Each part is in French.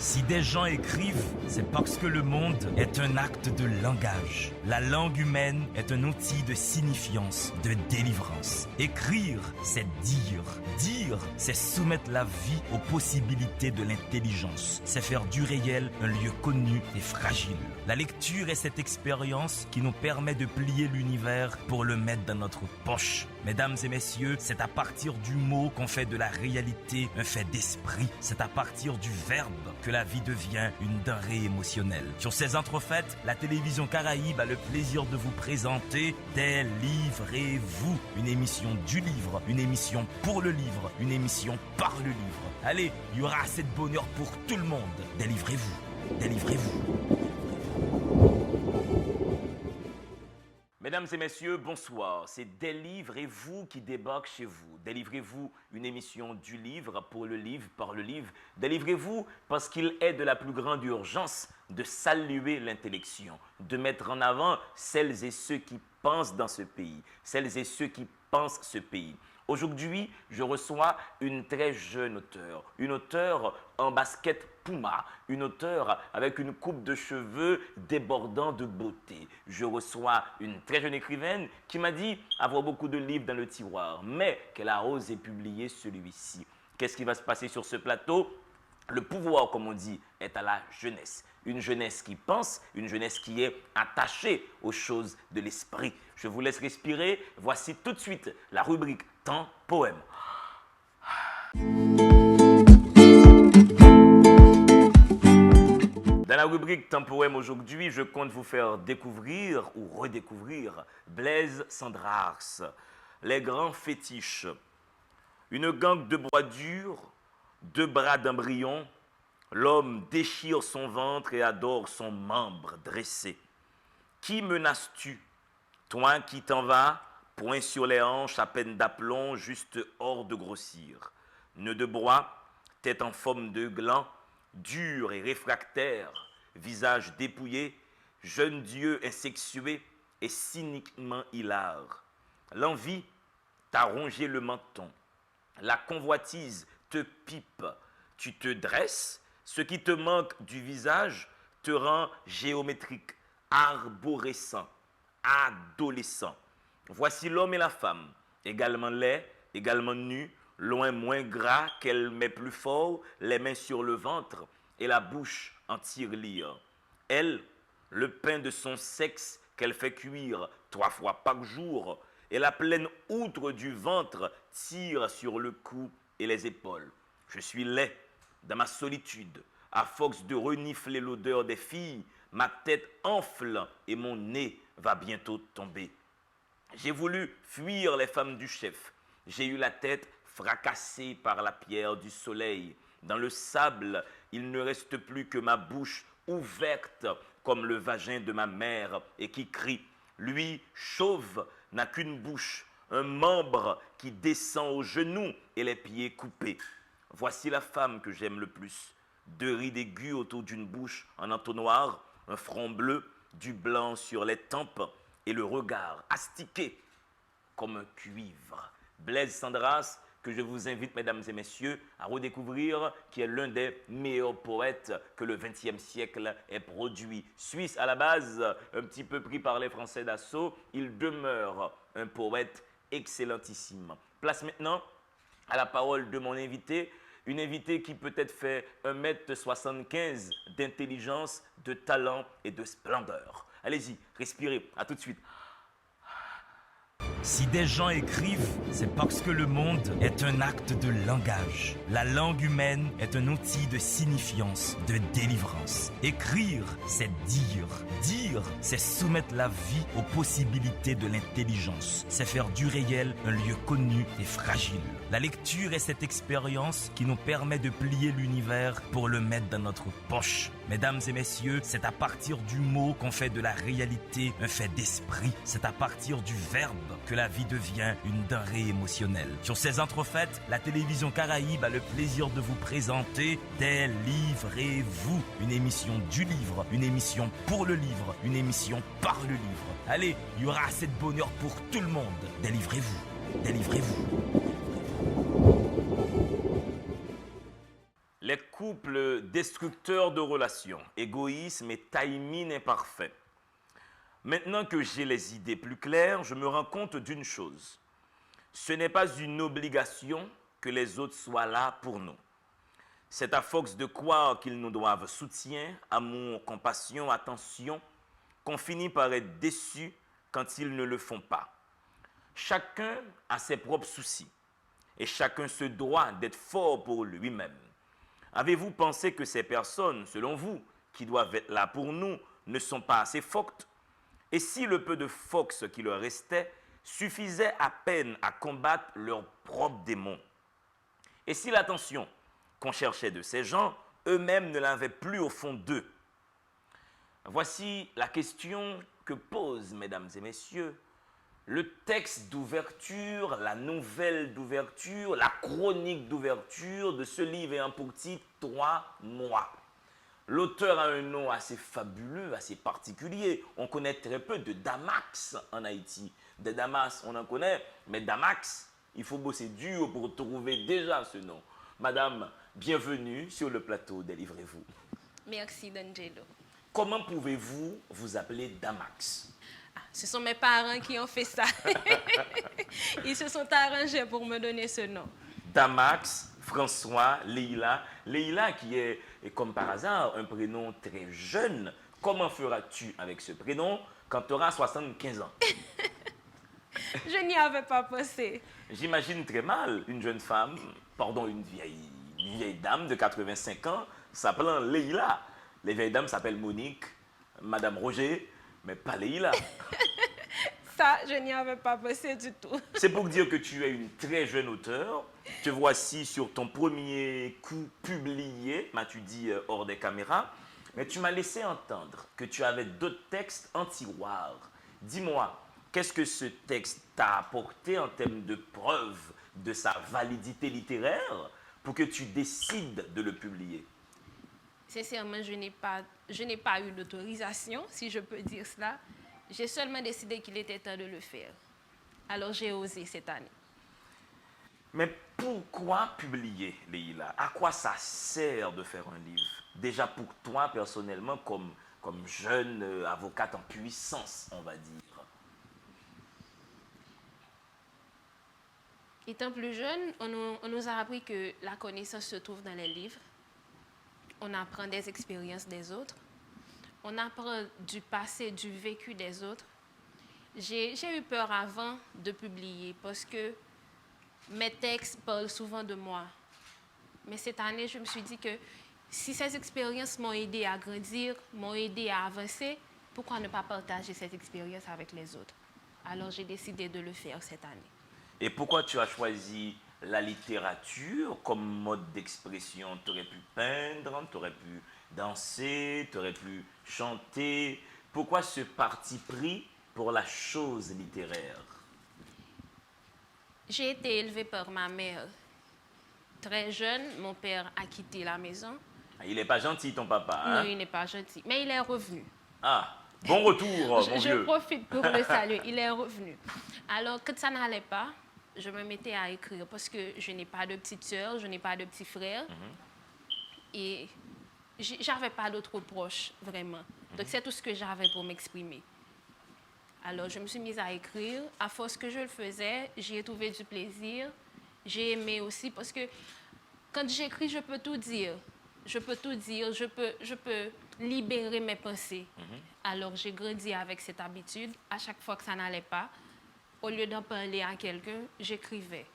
Si des gens écrivent, c'est parce que le monde est un acte de langage. La langue humaine est un outil de signifiance, de délivrance. Écrire, c'est dire. Dire, c'est soumettre la vie aux possibilités de l'intelligence. C'est faire du réel un lieu connu et fragile. La lecture est cette expérience qui nous permet de plier l'univers pour le mettre dans notre poche. Mesdames et messieurs, c'est à partir du mot qu'on fait de la réalité un fait d'esprit. C'est à partir du verbe que la vie devient une denrée émotionnelle. Sur ces entrefaites, la télévision Caraïbe a le plaisir de vous présenter Délivrez-vous, une émission du livre, une émission pour le livre, une émission par le livre. Allez, il y aura assez de bonheur pour tout le monde. Délivrez-vous, délivrez-vous. Mesdames et messieurs, bonsoir. C'est Délivrez-vous qui débarque chez vous. Délivrez-vous, une émission du livre, pour le livre, par le livre. Délivrez-vous parce qu'il est de la plus grande urgence de saluer l'intellection, de mettre en avant celles et ceux qui pensent dans ce pays, celles et ceux qui pensent ce pays. Aujourd'hui, je reçois une très jeune auteure, une auteure en basket Puma, une auteure avec une coupe de cheveux débordant de beauté. Je reçois une très jeune écrivaine qui m'a dit avoir beaucoup de livres dans le tiroir, mais qu'elle a osé publier celui-ci. Qu'est-ce qui va se passer sur ce plateau ? Le pouvoir, comme on dit, est à la jeunesse. Une jeunesse qui pense, une jeunesse qui est attachée aux choses de l'esprit. Je vous laisse respirer. Voici tout de suite la rubrique Temps Poème. Dans la rubrique Temps Poème aujourd'hui, je compte vous faire découvrir ou redécouvrir Blaise Cendrars, Les grands fétiches. Une gangue de bois dur, 2 bras d'embryon, l'homme déchire son ventre et adore son membre dressé. Qui menaces-tu? Toi qui t'en vas, poing sur les hanches, à peine d'aplomb, juste hors de grossir. Nœud de bois, tête en forme de gland, dur et réfractaire, visage dépouillé, jeune dieu insexué et cyniquement hilare. L'envie t'a rongé le menton, la convoitise te pipe, tu te dresses, ce qui te manque du visage te rend géométrique, arborescent, adolescent. Voici l'homme et la femme, également laids, également nus, loin moins gras qu'elle met plus fort, les mains sur le ventre et la bouche en tirelire. Elle, le pain de son sexe qu'elle fait cuire 3 fois par jour, et la pleine outre du ventre tire sur le cou et les épaules. Je suis laid dans ma solitude, à force de renifler l'odeur des filles, ma tête enfle et mon nez va bientôt tomber. J'ai voulu fuir les femmes du chef, j'ai eu la tête fracassée par la pierre du soleil. Dans le sable, il ne reste plus que ma bouche ouverte comme le vagin de ma mère et qui crie. Lui, chauve, n'a qu'une bouche, un membre qui descend aux genoux et les pieds coupés. Voici la femme que j'aime le plus. 2 rides aiguës autour d'une bouche en entonnoir, un front bleu, du blanc sur les tempes et le regard astiqué comme un cuivre. Blaise Cendrars, que je vous invite, mesdames et messieurs, à redécouvrir, qui est l'un des meilleurs poètes que le XXe siècle ait produit. Suisse à la base, un petit peu pris par les Français d'assaut, il demeure un poète excellentissime. Place maintenant à la parole de mon invité, une invitée qui peut-être fait 1m75 d'intelligence, de talent et de splendeur. Allez-y, respirez, à tout de suite. Si des gens écrivent, c'est parce que le monde est un acte de langage. La langue humaine est un outil de signifiance, de délivrance. Écrire, c'est dire. Dire, c'est soumettre la vie aux possibilités de l'intelligence. C'est faire du réel un lieu connu et fragile. La lecture est cette expérience qui nous permet de plier l'univers pour le mettre dans notre poche. Mesdames et messieurs, c'est à partir du mot qu'on fait de la réalité un fait d'esprit. C'est à partir du verbe que la vie devient une denrée émotionnelle. Sur ces entrefaites, la télévision Caraïbe a le plaisir de vous présenter Délivrez-vous, une émission du livre, une émission pour le livre, une émission par le livre. Allez, il y aura assez de bonheur pour tout le monde. Délivrez-vous, délivrez-vous. Les coups couple destructeur de relations, égoïsme et timing imparfait. Maintenant que j'ai les idées plus claires, je me rends compte d'une chose. Ce n'est pas une obligation que les autres soient là pour nous. C'est à force de croire qu'ils nous doivent soutien, amour, compassion, attention, qu'on finit par être déçu quand ils ne le font pas. Chacun a ses propres soucis et chacun se doit d'être fort pour lui-même. Avez-vous pensé que ces personnes, selon vous, qui doivent être là pour nous, ne sont pas assez fortes? Et si le peu de force qui leur restait suffisait à peine à combattre leurs propres démons? Et si l'attention qu'on cherchait de ces gens, eux-mêmes ne l'avaient plus au fond d'eux? Voici la question que pose, mesdames et messieurs, le texte d'ouverture, la nouvelle d'ouverture, la chronique d'ouverture de ce livre ayant pour titre « 3 mois ». L'auteur a un nom assez fabuleux, assez particulier. On connaît très peu de Damax en Haïti. Des Damas, on en connaît, mais Damax, il faut bosser dur pour trouver déjà ce nom. Madame, bienvenue sur le plateau Délivrez-vous. Merci, D'Angelo. Comment pouvez-vous vous appeler Damax? Ce sont mes parents qui ont fait ça. Ils se sont arrangés pour me donner ce nom. Damax, François, Leïla. Leïla qui est, comme par hasard, un prénom très jeune. Comment feras-tu avec ce prénom quand tu auras 75 ans? Je n'y avais pas pensé. J'imagine très mal une jeune femme, pardon, une vieille dame de 85 ans s'appelant Leïla. Les vieilles dames s'appellent Monique, Madame Roger, mais pas Leïla. Ça, je n'y avais pas pensé du tout. C'est pour dire que tu es une très jeune auteure. Te voici sur ton premier coup publié, m'as-tu dit hors des caméras. Mais tu m'as laissé entendre que tu avais d'autres textes en tiroir. Dis-moi, qu'est-ce que ce texte t'a apporté en termes de preuve de sa validité littéraire pour que tu décides de le publier? Sincèrement, je n'ai pas eu d'autorisation, si je peux dire cela. J'ai seulement décidé qu'il était temps de le faire. Alors j'ai osé cette année. Mais pourquoi publier, Leïla? À quoi ça sert de faire un livre? Déjà pour toi, personnellement, comme jeune avocate en puissance, on va dire. Étant plus jeune, on nous a appris que la connaissance se trouve dans les livres. On apprend des expériences des autres. On apprend du passé, du vécu des autres. J'ai eu peur avant de publier parce que mes textes parlent souvent de moi. Mais cette année, je me suis dit que si ces expériences m'ont aidé à grandir, m'ont aidé à avancer, pourquoi ne pas partager cette expérience avec les autres? Alors j'ai décidé de le faire cette année. Et pourquoi tu as choisi la littérature comme mode d'expression? Tu aurais pu peindre, tu aurais pu danser, tu aurais pu chanter. Pourquoi ce parti pris pour la chose littéraire? J'ai été élevée par ma mère. Très jeune, mon père a quitté la maison. Il n'est pas gentil, ton papa, hein? Non, il n'est pas gentil, mais il est revenu. Ah, bon retour, mon Je vieux. profite pour le saluer, il est revenu. Alors, quand ça n'allait pas, je me mettais à écrire parce que je n'ai pas de petite sœur, je n'ai pas de petit frère. Et j'avais pas d'autres proches, vraiment. Donc, c'est tout ce que j'avais pour m'exprimer. Alors, je me suis mise à écrire. À force que je le faisais, j'y ai trouvé du plaisir. J'ai aimé aussi parce que quand j'écris, je peux tout dire. Je peux tout dire, je peux libérer mes pensées. Alors, j'ai grandi avec cette habitude. À chaque fois que ça n'allait pas, au lieu d'en parler à quelqu'un, j'écrivais.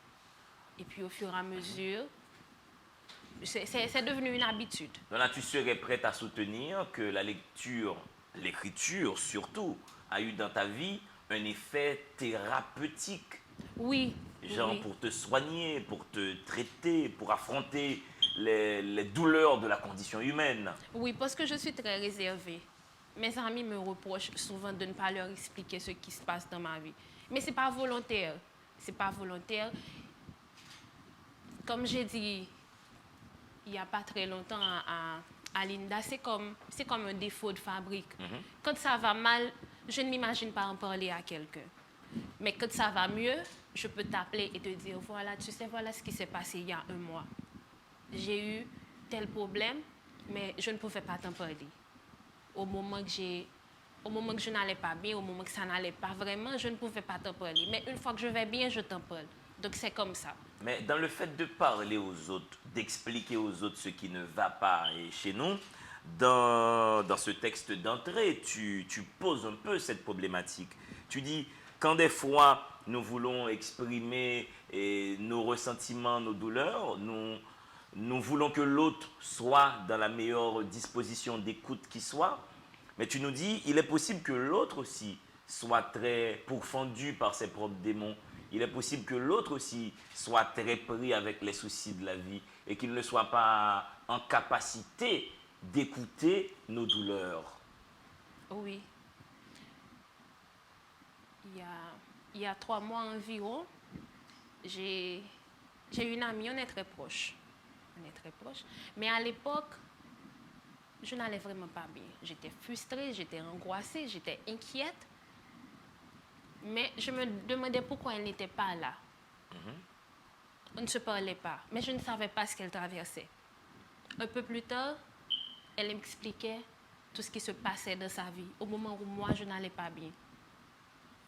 Et puis, au fur et à mesure, c'est devenu une habitude. Donc là, tu serais prête à soutenir que la lecture, l'écriture surtout, a eu dans ta vie un effet thérapeutique. Oui. Genre oui. pour te soigner, pour te traiter, pour affronter les douleurs de la condition humaine. Oui, parce que je suis très réservée. Mes amis me reprochent souvent de ne pas leur expliquer ce qui se passe dans ma vie. Mais ce n'est pas volontaire. C'est pas volontaire. Comme j'ai dit il n'y a pas très longtemps à Linda, c'est comme un défaut de fabrique. Quand ça va mal, je ne m'imagine pas en parler à quelqu'un. Mais quand ça va mieux, je peux t'appeler et te dire, voilà, tu sais, voilà ce qui s'est passé il y a un mois. J'ai eu tel problème, mais je ne pouvais pas t'en parler. Au moment que je n'allais pas bien, au moment que ça n'allait pas vraiment, je ne pouvais pas t'en parler. Mais une fois que je vais bien, je t'en parle. Donc c'est comme ça. Mais dans le fait de parler aux autres, d'expliquer aux autres ce qui ne va pas, et chez nous, dans ce texte d'entrée, tu poses un peu cette problématique. Tu dis, quand des fois nous voulons exprimer nos ressentiments, nos douleurs, nous voulons que l'autre soit dans la meilleure disposition d'écoute qui soit, mais tu nous dis, il est possible que l'autre aussi soit très pourfendu par ses propres démons. Il est possible que l'autre aussi soit très pris avec les soucis de la vie et qu'il ne soit pas en capacité d'écouter nos douleurs. Oui. Il y a 3 mois environ, j'ai une amie, on est très proches. On est très proches. Mais à l'époque, je n'allais vraiment pas bien. J'étais frustrée, j'étais angoissée, j'étais inquiète. Mais je me demandais pourquoi elle n'était pas là. On ne se parlait pas, mais je ne savais pas ce qu'elle traversait. Un peu plus tard, elle m'expliquait tout ce qui se passait dans sa vie, au moment où moi, je n'allais pas bien.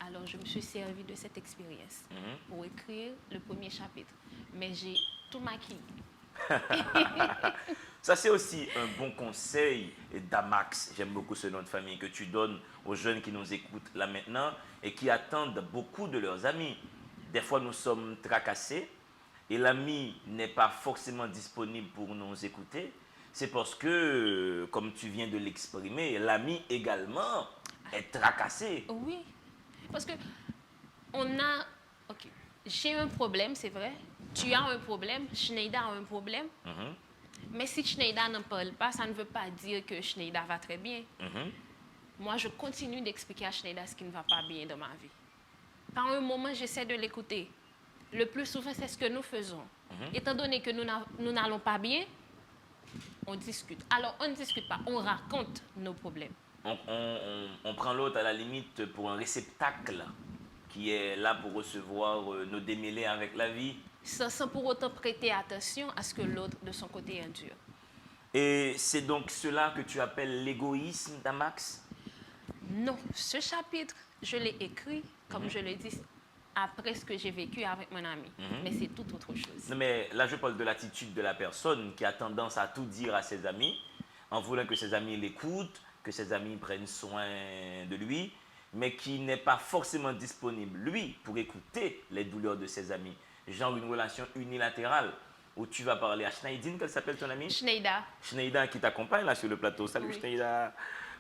Alors, je me suis servie de cette expérience pour écrire le premier chapitre. Mais j'ai tout maquillé. Ça, c'est aussi un bon conseil d'Amax, j'aime beaucoup ce nom de famille, que tu donnes aux jeunes qui nous écoutent là maintenant et qui attendent beaucoup de leurs amis. Des fois, nous sommes tracassés et l'ami n'est pas forcément disponible pour nous écouter. C'est parce que, comme tu viens de l'exprimer, l'ami également est tracassé. Oui, parce que on a... Ok, j'ai un problème, c'est vrai. Tu as un problème, Schneider a un problème. Mais si Schneider n'en parle pas, ça ne veut pas dire que Schneider va très bien. Moi, je continue d'expliquer à Schneider ce qui ne va pas bien dans ma vie. Par un moment, j'essaie de l'écouter. Le plus souvent, c'est ce que nous faisons. Étant donné que nous n'allons pas bien, on discute. Alors, on ne discute pas, on raconte nos problèmes. On prend l'autre à la limite pour un réceptacle qui est là pour recevoir nos démêlés avec la vie. Sans pour autant prêter attention à ce que l'autre, de son côté, endure. Et c'est donc cela que tu appelles l'égoïsme d'Amax? Non, ce chapitre, je l'ai écrit, comme je le dis, après ce que j'ai vécu avec mon ami. Mais c'est tout autre chose. Non, mais là, je parle de l'attitude de la personne qui a tendance à tout dire à ses amis, en voulant que ses amis l'écoutent, que ses amis prennent soin de lui, mais qui n'est pas forcément disponible, lui, pour écouter les douleurs de ses amis. Genre une relation unilatérale où tu vas parler à Schneidine, qu'elle s'appelle ton amie? Schneider. Schneider qui t'accompagne là sur le plateau. Salut Oui. Schneider.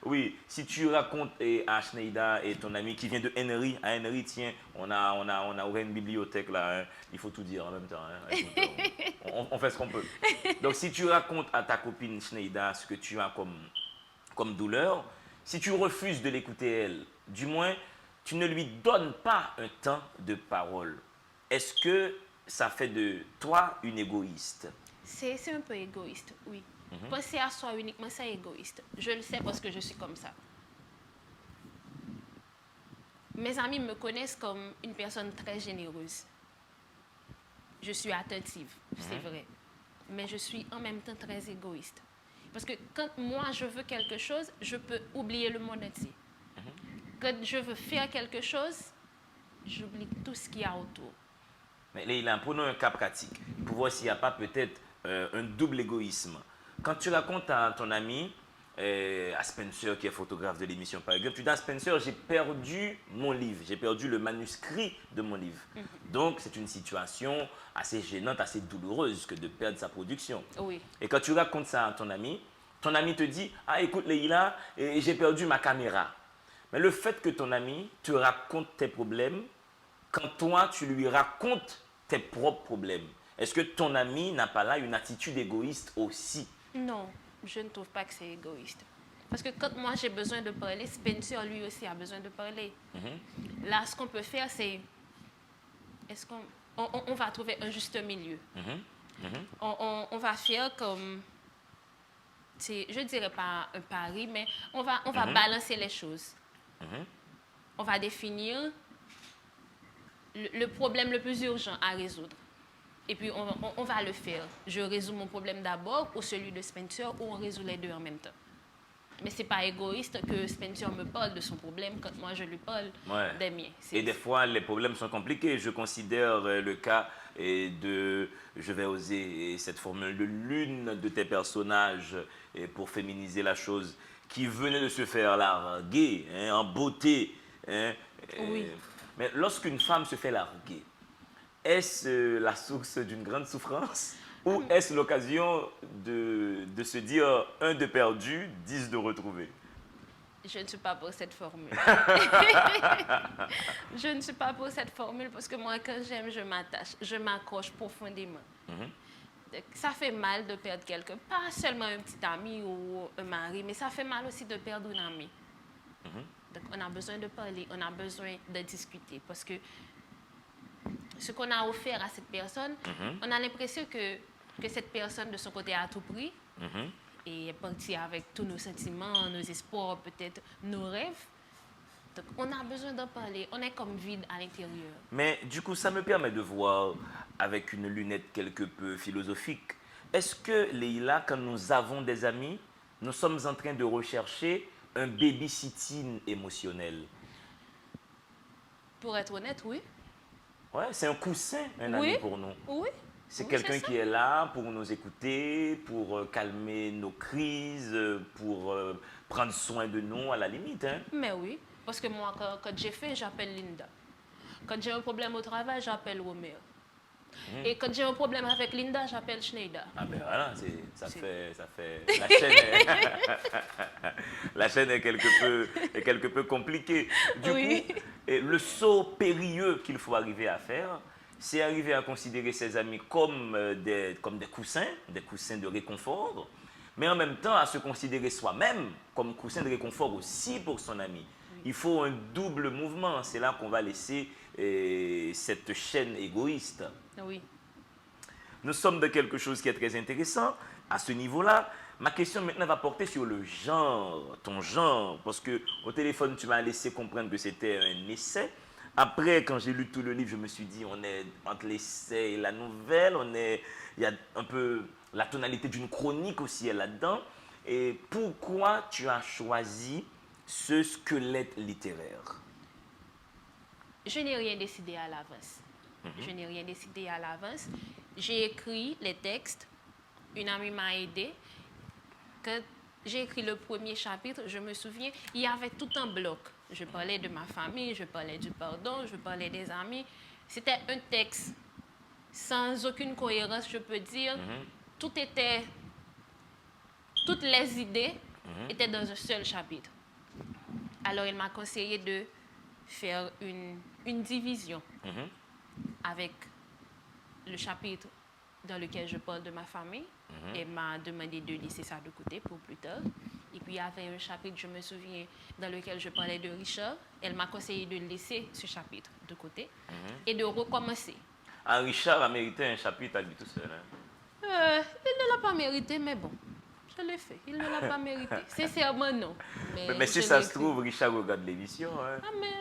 Oui, si tu racontes à Schneider et ton ami qui vient de Henry, à Henry, tiens, on a ouvert une bibliothèque là, hein. Il faut tout dire en même temps. Hein. Écoute, on fait ce qu'on peut. Donc si tu racontes à ta copine Schneider ce que tu as comme douleur, si tu refuses de l'écouter elle, du moins, tu ne lui donnes pas un temps de parole. Est-ce que ça fait de toi une égoïste? C'est un peu égoïste, oui. Penser à soi uniquement, c'est égoïste. Je le sais parce que je suis comme ça. Mes amis me connaissent comme une personne très généreuse. Je suis attentive, c'est vrai. Mais je suis en même temps très égoïste. Parce que quand moi je veux quelque chose, je peux oublier le monde entier. Quand je veux faire quelque chose, j'oublie tout ce qu'il y a autour. Mais Leïla, prenons un cas pratique pour voir s'il n'y a pas peut-être un double égoïsme. Quand tu racontes à ton ami, à Spencer, qui est photographe de l'émission par exemple, tu dis à Spencer, j'ai perdu mon livre, j'ai perdu le manuscrit de mon livre. Donc c'est une situation assez gênante, assez douloureuse que de perdre sa production. Oui. Et quand tu racontes ça à ton ami te dit, ah écoute Leïla, j'ai perdu ma caméra. Mais le fait que ton ami te raconte tes problèmes, quand toi tu lui racontes tes propres problèmes, est-ce que ton ami n'a pas là une attitude égoïste aussi? Non, je ne trouve pas que c'est égoïste. Parce que quand moi j'ai besoin de parler, Spencer lui aussi a besoin de parler. Là, ce qu'on peut faire, c'est... Est-ce qu'on on va trouver un juste milieu? On va faire comme... Je ne dirais pas un pari, mais on va balancer les choses. On va définir le problème le plus urgent à résoudre. Et puis, on va le faire. Je résous mon problème d'abord ou celui de Spencer ou on résout les deux en même temps. Mais ce n'est pas égoïste que Spencer me parle de son problème quand moi je lui parle des miens. Et des fois, les problèmes sont compliqués. Je considère le cas de, je vais oser cette formule, de l'une de tes personnages pour féminiser la chose, qui venait de se faire larguer en beauté. Oui. Mais lorsqu'une femme se fait larguer, est-ce la source d'une grande souffrance ou est-ce l'occasion de se dire un de perdu, 10 de retrouvé? Je ne suis pas pour cette formule. Je ne suis pas pour cette formule parce que moi, quand j'aime, je m'attache, je m'accroche profondément. Ça fait mal de perdre quelqu'un, pas seulement un petit ami ou un mari, mais ça fait mal aussi de perdre un ami. Donc, on a besoin de parler, on a besoin de discuter parce que ce qu'on a offert à cette personne, on a l'impression que cette personne, de son côté, a tout pris et est partie avec tous nos sentiments, nos espoirs, peut-être nos rêves. Donc, on a besoin d'en parler. On est comme vide à l'intérieur. Mais du coup, ça me permet de voir avec une lunette quelque peu philosophique. Est-ce que, Leïla, quand nous avons des amis, nous sommes en train de rechercher un babysitting émotionnel? Pour être honnête, oui. Ouais, c'est un coussin, un ami pour nous. Oui. C'est quelqu'un qui est là pour nous écouter, pour calmer nos crises, pour prendre soin de nous à la limite. Hein. Mais oui, parce que moi, quand j'ai faim, j'appelle Linda. Quand j'ai un problème au travail, j'appelle Roméo. Et quand j'ai un problème avec Linda, j'appelle Schneider. Ah ben voilà, ça fait la chaîne est, la chaîne est quelque peu compliquée. Du coup, le saut périlleux qu'il faut arriver à faire, c'est arriver à considérer ses amis comme des coussins de réconfort, mais en même temps à se considérer soi-même comme coussin de réconfort aussi pour son ami. Il faut un double mouvement, c'est là qu'on va laisser cette chaîne égoïste. Oui. Nous sommes dans quelque chose qui est très intéressant à ce niveau-là. Ma question maintenant va porter sur le genre, ton genre, parce que au téléphone, tu m'as laissé comprendre que c'était un essai. Après, quand j'ai lu tout le livre, je me suis dit, on est entre l'essai et la nouvelle, il y a un peu la tonalité d'une chronique aussi là-dedans. Et pourquoi tu as choisi ce squelette littéraire? Je n'ai rien décidé à l'avance. Je n'ai rien décidé à l'avance. J'ai écrit les textes. Une amie m'a aidée. Quand j'ai écrit le premier chapitre, je me souviens, il y avait tout un bloc. Je parlais de ma famille, je parlais du pardon, je parlais des amis. C'était un texte sans aucune cohérence, je peux dire. Toutes les idées étaient dans un seul chapitre. Alors, il m'a conseillé de faire une division avec le chapitre dans lequel je parle de ma famille. Elle m'a demandé de laisser ça de côté pour plus tard. Et puis, il y avait un chapitre, je me souviens, dans lequel je parlais de Richard. Elle m'a conseillé de laisser ce chapitre de côté et de recommencer. Ah, Richard a mérité un chapitre à lui tout seul. Il ne l'a pas mérité, mais bon, je l'ai fait. Il ne l'a pas mérité. Sincèrement, non. Mais si ça se trouve, Richard regarde l'émission. Hein. Ah, mais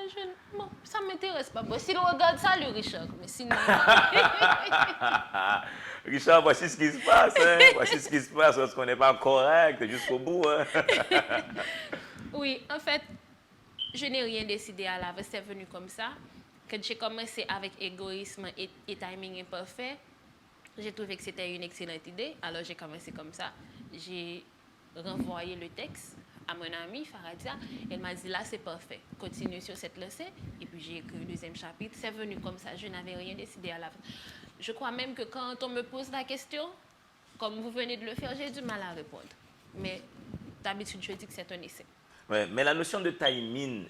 bon, ça ne m'intéresse pas. Bon, s'il regarde ça, le Richard. Mais sinon. Richard, voici ce qui se passe. Hein. Voici ce qui se passe lorsqu'on n'est pas correct jusqu'au bout. Hein. Oui, en fait, je n'ai rien décidé à l'avance. C'est venu comme ça. Quand j'ai commencé avec égoïsme et timing imparfait, j'ai trouvé que c'était une excellente idée. Alors, j'ai commencé comme ça. J'ai renvoyé le texte à mon amie Faradia. Elle m'a dit, là, c'est parfait. Continue sur cette lancée. Et puis, j'ai écrit le deuxième chapitre. C'est venu comme ça. Je n'avais rien décidé à l'avance. Je crois même que quand on me pose la question, comme vous venez de le faire, j'ai du mal à répondre. Mais d'habitude, je dis que c'est un essai. Ouais, mais la notion de timing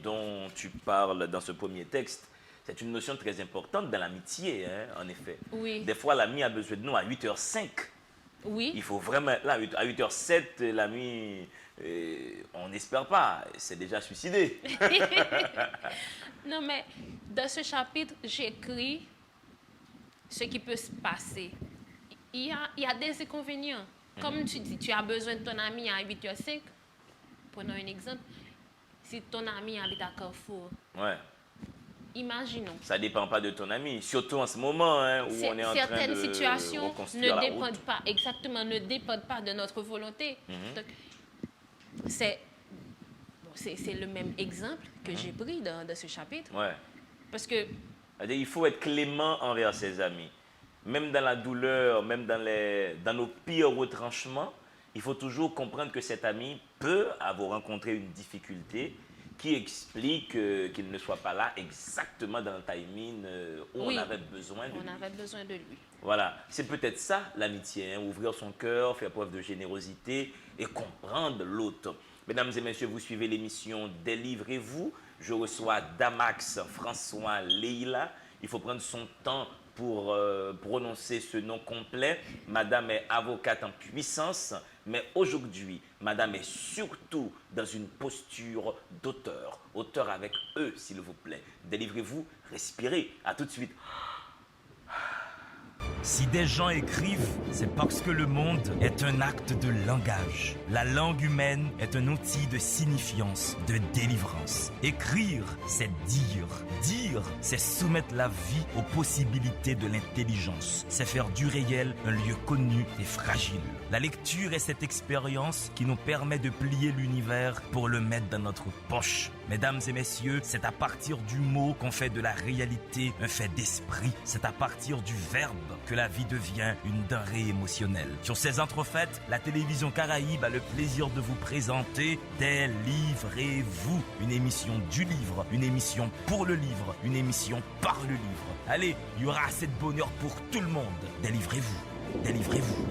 dont tu parles dans ce premier texte, c'est une notion très importante dans l'amitié, hein, en effet. Oui. Des fois, l'ami a besoin de nous à 8h05. Oui. Il faut vraiment... Là, à 8h07, l'ami, on n'espère pas, c'est déjà suicidé. Non, mais dans ce chapitre, j'écris ce qui peut se passer. Il y a des inconvénients. Comme tu dis, tu as besoin de ton ami à 8h05. Prenons un exemple. Si ton ami habite à Carrefour, Ouais. Imaginons. Ça ne dépend pas de ton ami, surtout en ce moment hein, où on est en train Certaines de situations reconstruire ne la dépendent route. pas, exactement, ne dépendent pas de notre volonté. Donc, c'est c'est le même exemple que j'ai pris dans ce chapitre. Ouais. Parce que, C'est-à-dire, il faut être clément envers ses amis. Même dans la douleur, même dans nos pires retranchements, il faut toujours comprendre que cet ami peut avoir rencontré une difficulté qui explique qu'il ne soit pas là exactement dans le timing où oui, on avait besoin de lui. on avait besoin de lui. Voilà, c'est peut-être ça l'amitié, hein, ouvrir son cœur, faire preuve de générosité et comprendre l'autre. Mesdames et messieurs, vous suivez l'émission Délivrez-vous. Je reçois Damax François Leila. Il faut prendre son temps pour prononcer ce nom complet. Madame est avocate en puissance, mais aujourd'hui, Madame est surtout dans une posture d'auteur. Auteur avec E, s'il vous plaît. Délivrez-vous, respirez. À tout de suite. Si des gens écrivent, c'est parce que le monde est un acte de langage. La langue humaine est un outil de signifiance, de délivrance. Écrire, c'est dire. Dire, c'est soumettre la vie aux possibilités de l'intelligence. C'est faire du réel un lieu connu et fragile. La lecture est cette expérience qui nous permet de plier l'univers pour le mettre dans notre poche. Mesdames et messieurs, c'est à partir du mot qu'on fait de la réalité un fait d'esprit. C'est à partir du verbe que la vie devient une denrée émotionnelle. Sur ces entrefaites, la télévision Caraïbe a le plaisir de vous présenter Délivrez-vous, une émission du livre, une émission pour le livre, une émission par le livre. Allez, il y aura assez de bonheur pour tout le monde. Délivrez-vous, délivrez-vous.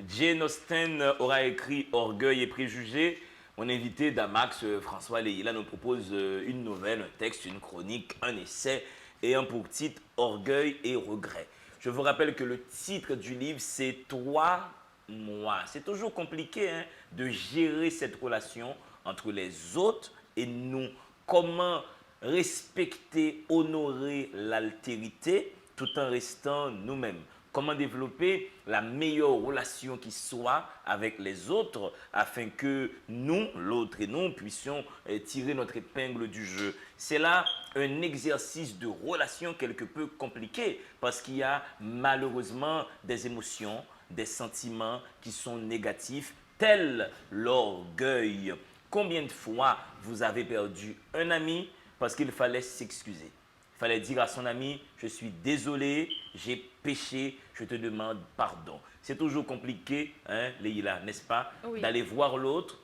Jane Austen aura écrit Orgueil et préjugés. Mon invité Damax François Leila nous propose une nouvelle, un texte, une chronique, un essai et un pour titre Orgueil et regret. Je vous rappelle que le titre du livre c'est Toi, moi. C'est toujours compliqué hein, de gérer cette relation entre les autres et nous. Comment respecter, honorer l'altérité tout en restant nous-mêmes. Comment développer la meilleure relation qui soit avec les autres afin que nous, l'autre et nous, puissions tirer notre épingle du jeu. C'est là un exercice de relation quelque peu compliqué parce qu'il y a malheureusement des émotions, des sentiments qui sont négatifs, tels l'orgueil. Combien de fois vous avez perdu un ami parce qu'il fallait s'excuser? Il fallait dire à son ami, je suis désolé, j'ai péché, je te demande pardon. C'est toujours compliqué, hein, Leila, n'est-ce pas, Oui. d'aller voir l'autre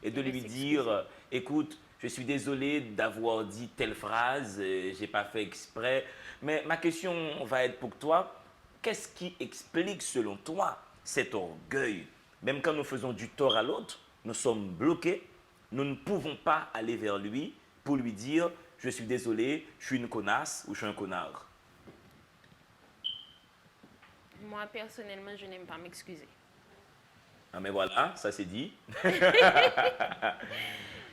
et de lui s'excuser. dire, écoute, je suis désolé d'avoir dit telle phrase, je n'ai pas fait exprès. Mais ma question va être pour toi, qu'est-ce qui explique selon toi cet orgueil? Même quand nous faisons du tort à l'autre, nous sommes bloqués, nous ne pouvons pas aller vers lui pour lui dire, je suis désolé, je suis une connasse ou je suis un connard. Moi, personnellement, je n'aime pas m'excuser. Ah mais voilà, ça c'est dit.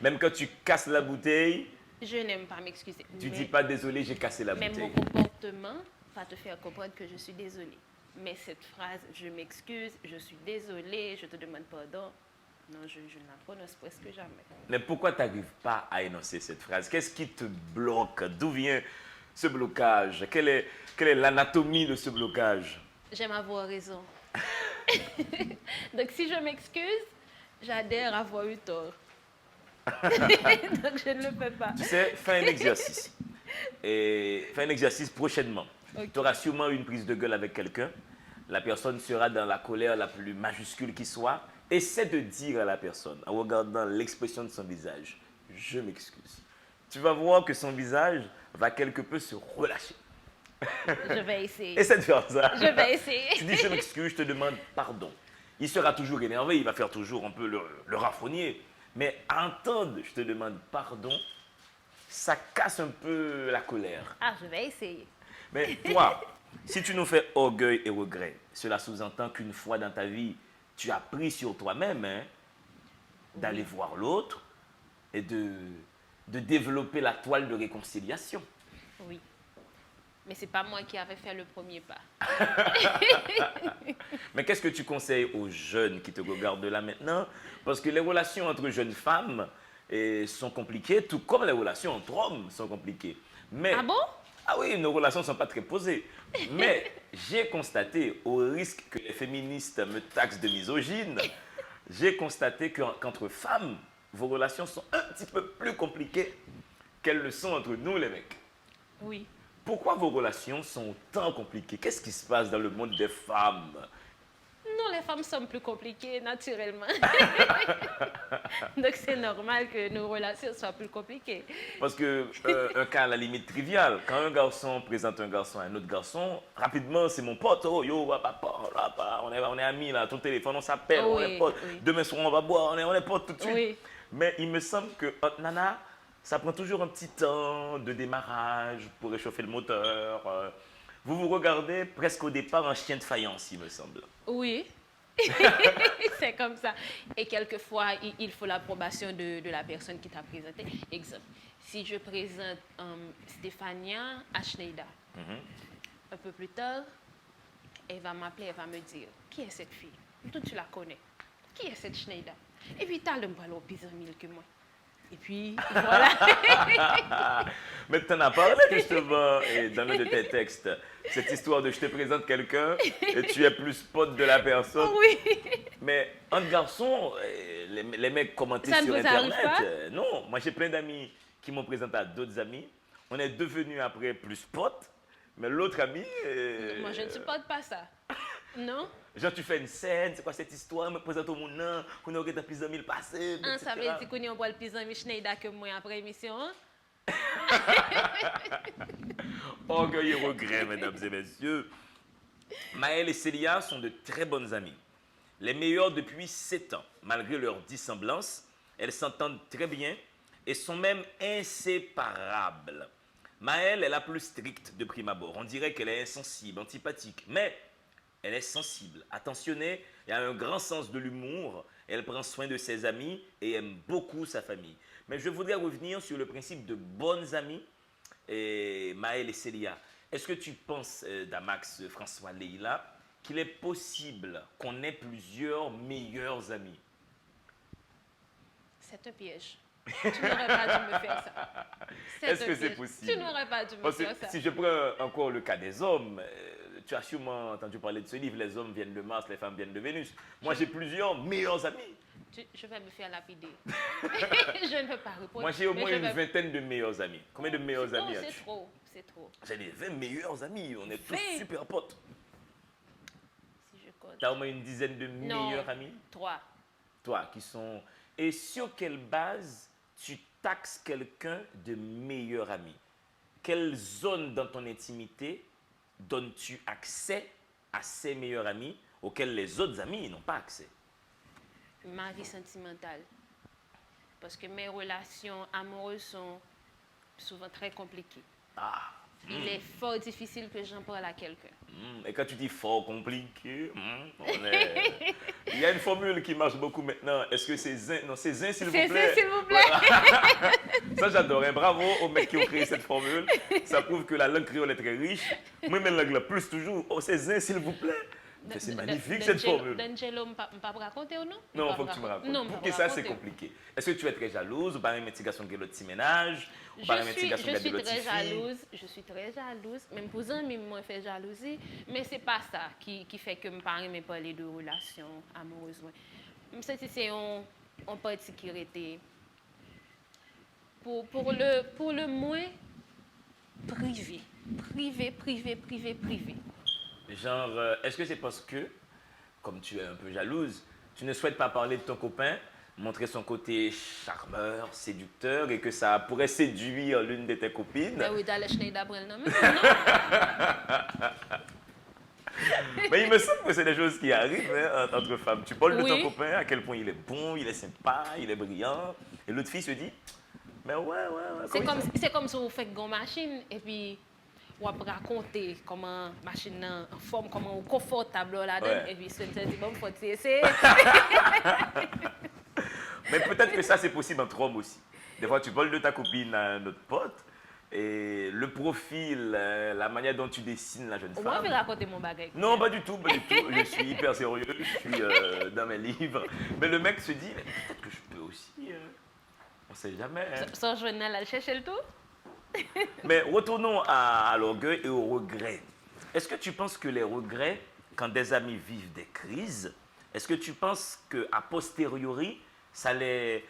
Même quand tu casses la bouteille, Je n'aime pas m'excuser. tu dis pas désolé, j'ai cassé la Mais mon bouteille. comportement va te faire comprendre que je suis désolée. Mais cette phrase, je m'excuse, je suis désolée, je te demande pardon, non, je ne la prononce presque jamais. Mais pourquoi tu n'arrives pas à énoncer cette phrase? Qu'est-ce qui te bloque? D'où vient ce blocage? Quelle est l'anatomie de ce blocage? J'aime avoir raison. Donc si je m'excuse, j'adhère à avoir eu tort. Donc je ne le fais pas. Tu sais, fais un exercice. Et fais un exercice prochainement. Ok. Tu auras sûrement une prise de gueule avec quelqu'un. La personne sera dans la colère la plus majuscule qui soit. Essaie de dire à la personne, en regardant l'expression de son visage, je m'excuse. Tu vas voir que son visage va quelque peu se relâcher. Je vais essayer. Essaie de faire ça. Je vais essayer. Tu dis je m'excuse, je te demande pardon. Il sera toujours énervé, il va faire toujours un peu le raffonnier. Mais à entendre je te demande pardon, ça casse un peu la colère. Ah, je vais essayer. Mais toi, si tu nous fais orgueil et regret, cela sous-entend qu'une fois dans ta vie, tu as pris sur toi-même hein, d'aller voir l'autre et de développer la toile de réconciliation. Oui. Mais ce n'est pas moi qui avais fait le premier pas. Mais qu'est-ce que tu conseilles aux jeunes qui te regardent là maintenant? Parce que les relations entre jeunes femmes, et sont compliquées, tout comme les relations entre hommes sont compliquées. Mais, Ah bon? ah oui, nos relations ne sont pas très posées. Mais j'ai constaté, au risque que les féministes me taxent de misogyne, j'ai constaté qu'entre femmes, vos relations sont un petit peu plus compliquées qu'elles le sont entre nous, les mecs. Oui. Pourquoi vos relations sont autant compliquées? Qu'est-ce qui se passe dans le monde des femmes? Non, les femmes sont plus compliquées, naturellement. Donc, c'est normal que nos relations soient plus compliquées. Parce que, un cas à la limite trivial, quand un garçon présente un garçon à un autre garçon, rapidement, c'est mon pote, oh yo, papa, on est amis là, ton téléphone, on s'appelle, on est Oui, potes, oui. demain soir on va boire, on est potes tout de suite. Oui. Mais il me semble que entre nana, ça prend toujours un petit temps de démarrage pour réchauffer le moteur. Vous vous regardez presque au départ en chien de faïence, il me semble. Oui. C'est comme ça. Et quelquefois, il faut l'approbation de la personne qui t'a présenté. Exemple, si je présente Stéphania à Schneider, un peu plus tard, elle va m'appeler, elle va me dire, qui est cette fille? Toi, tu la connais. Qui est cette Schneider? Et puis, tu as le ballon plus en mille que moi. Et puis, voilà. Mais tu en as parlé justement et dans l'un de tes textes, cette histoire de je te présente quelqu'un et tu es plus pote de la personne. Oui. Mais entre garçons, les mecs commentaient Ça ne sur vous arrive Internet. pas? Non, moi j'ai plein d'amis qui m'ont présenté à d'autres amis. On est devenus après plus potes, mais l'autre ami... Moi, je ne supporte pas ça. Non? Genre, tu fais une scène, c'est quoi cette histoire, me présente au monde, qu'on aurait dans plus de 1000 passés, Ah, ça veut etc. dire qu'on est en bois le plus en Schneider que moi après l'émission. Hein? Orgueil et regret, mesdames et messieurs. Maëlle et Célia sont de très bonnes amies. Les meilleures depuis 7 ans. Malgré leur dissemblance, elles s'entendent très bien et sont même inséparables. Maëlle est la plus stricte de prime abord. On dirait qu'elle est insensible, antipathique. Mais elle est sensible, attentionnée et a un grand sens de l'humour. Elle prend soin de ses amis et aime beaucoup sa famille. Mais je voudrais revenir sur le principe de bonnes amies, Maëlle et Célia. Est-ce que tu penses, Damax, François, Leïla, qu'il est possible qu'on ait plusieurs meilleurs amis? C'est un piège. Tu n'aurais pas dû me faire ça. Est-ce un que c'est piège. possible? Tu n'aurais pas dû me Parce que faire ça. si je prends encore le cas des hommes, tu as sûrement entendu parler de ce livre, les hommes viennent de Mars, les femmes viennent de Vénus. Moi, j'ai plusieurs meilleurs amis. Je vais me faire lapider. Je ne veux pas répondre. Moi, j'ai au mais moins je une vais- vingtaine de meilleurs amis. Combien de meilleurs amis Oh, as-tu? c'est trop, c'est trop. J'ai des 20 meilleurs amis, on est tous 20. super potes. Si je compte. Tu as au moins une dizaine de Non. meilleurs amis? 3. Toi, qui sont... Et sur quelle base tu taxes quelqu'un de meilleur ami? Quelle zone dans ton intimité donnes-tu accès à ces meilleurs amis auxquels les autres amis n'ont pas accès? Ma vie sentimentale. Parce que mes relations amoureuses sont souvent très compliquées. Ah, Il est fort difficile que j'en parle à quelqu'un. et quand tu dis fort compliqué, il y a une formule qui marche beaucoup maintenant. Est-ce que c'est zin? Non, c'est zin, s'il vous C'est plaît. ça, s'il vous plaît. Ça, j'adore. Hein. Bravo aux mecs qui ont créé cette formule. Ça prouve que la langue créole est très riche. Moi, même langue la plus toujours. Oh, c'est zin, s'il vous plaît. C'est magnifique cette formule. D'Angelo, je ne peux pas raconter ou non? Non, il faut que tu me racontes. Non, Pour que ça, c'est compliqué. Est-ce que tu es très jalouse ou par une investigation de l'autre petit ménage? Ou par une Je investigation de suis l'autre très petite fille? jalouse. Je suis très jalouse. Même pour un, moi, fait jalousie. Mais ce n'est pas ça qui fait que je parle de parler de relations amoureuses. C'est un parti qui était pour le moins privé. Privé. Genre, est-ce que c'est parce que, comme tu es un peu jalouse, tu ne souhaites pas parler de ton copain, montrer son côté charmeur, séducteur, et que ça pourrait séduire l'une de tes copines? Ben oui, dans le Schneider après le nom. Mais il me semble que c'est des choses qui arrivent hein, entre femmes. Tu parles de Oui. ton copain, à quel point il est bon, il est sympa, il est brillant, et l'autre fille se dit, mais ouais. C'est comme si vous faites une machine et puis vous racontez comment la machine est en forme, comment vous confortable là-dedans. Ouais. Et puis c'est bon, faut essayer. Mais peut-être que ça, c'est possible entre hommes aussi. Des fois, tu voles de ta copine à un autre pote, et le profil, la manière dont tu dessines la jeune Moi, je femme... vais raconter mon bagage. Non, pas du tout. Je suis hyper sérieux, je suis dans mes livres. Mais le mec se dit, mais peut-être que je peux aussi On ne sait jamais. Hein. Sans journal, elle cherche le tout. Mais retournons à l'orgueil et au regret. Est-ce que tu penses que les regrets, quand des amis vivent des crises, est-ce que tu penses qu'à posteriori, ça les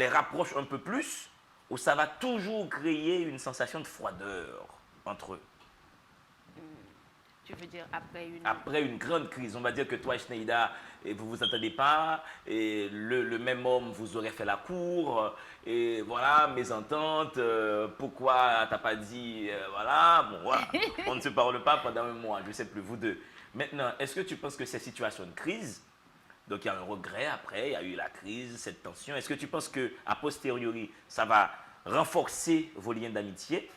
rapproche un peu plus ou ça va toujours créer une sensation de froideur entre eux? Tu veux dire Après une grande crise, on va dire que toi et Schneida, vous vous entendez pas, et le même homme vous aurait fait la cour, et voilà, mésentente, pourquoi t'as pas dit, voilà, bon voilà, on ne se parle pas pendant un mois, je ne sais plus, vous deux. Maintenant, est-ce que tu penses que ces situations de crise, donc il y a un regret après, il y a eu la crise, cette tension, est-ce que tu penses qu'à posteriori, ça va renforcer vos liens d'amitié?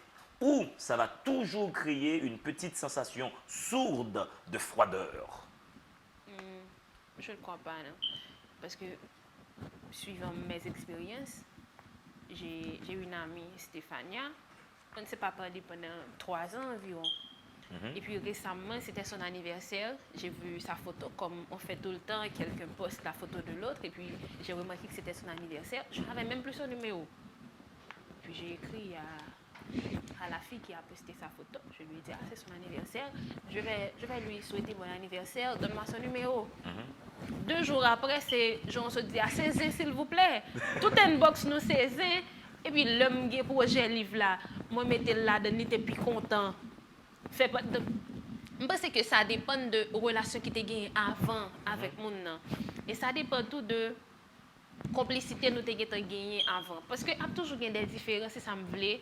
Ou ça va toujours créer une petite sensation sourde de froideur? Je ne crois pas, non. Parce que, suivant mes expériences, j'ai une amie, Stéphania. On ne s'est pas parlé pendant 3 ans environ. Et puis récemment, c'était son anniversaire. J'ai vu sa photo, comme on fait tout le temps, quelqu'un poste la photo de l'autre. Et puis j'ai remarqué que c'était son anniversaire. Je n'avais même plus son numéro. Puis j'ai écrit à la fille qui a posté sa photo. Je lui ai dit, c'est son anniversaire. Je vais lui souhaiter bon anniversaire. Donne-moi son numéro. 2 jours après, on se dit, saisez s'il vous plaît. Tout inbox nous saisez. Et puis l'homme qui projet livre là, moi mettez là, de n'était plus content. Je pense que ça dépend de relation qui était gagnée avant avec mon nom. Et ça dépend tout de complicité nous avons gagné avant. Parce qu'il y a toujours des différences, et ça me voulait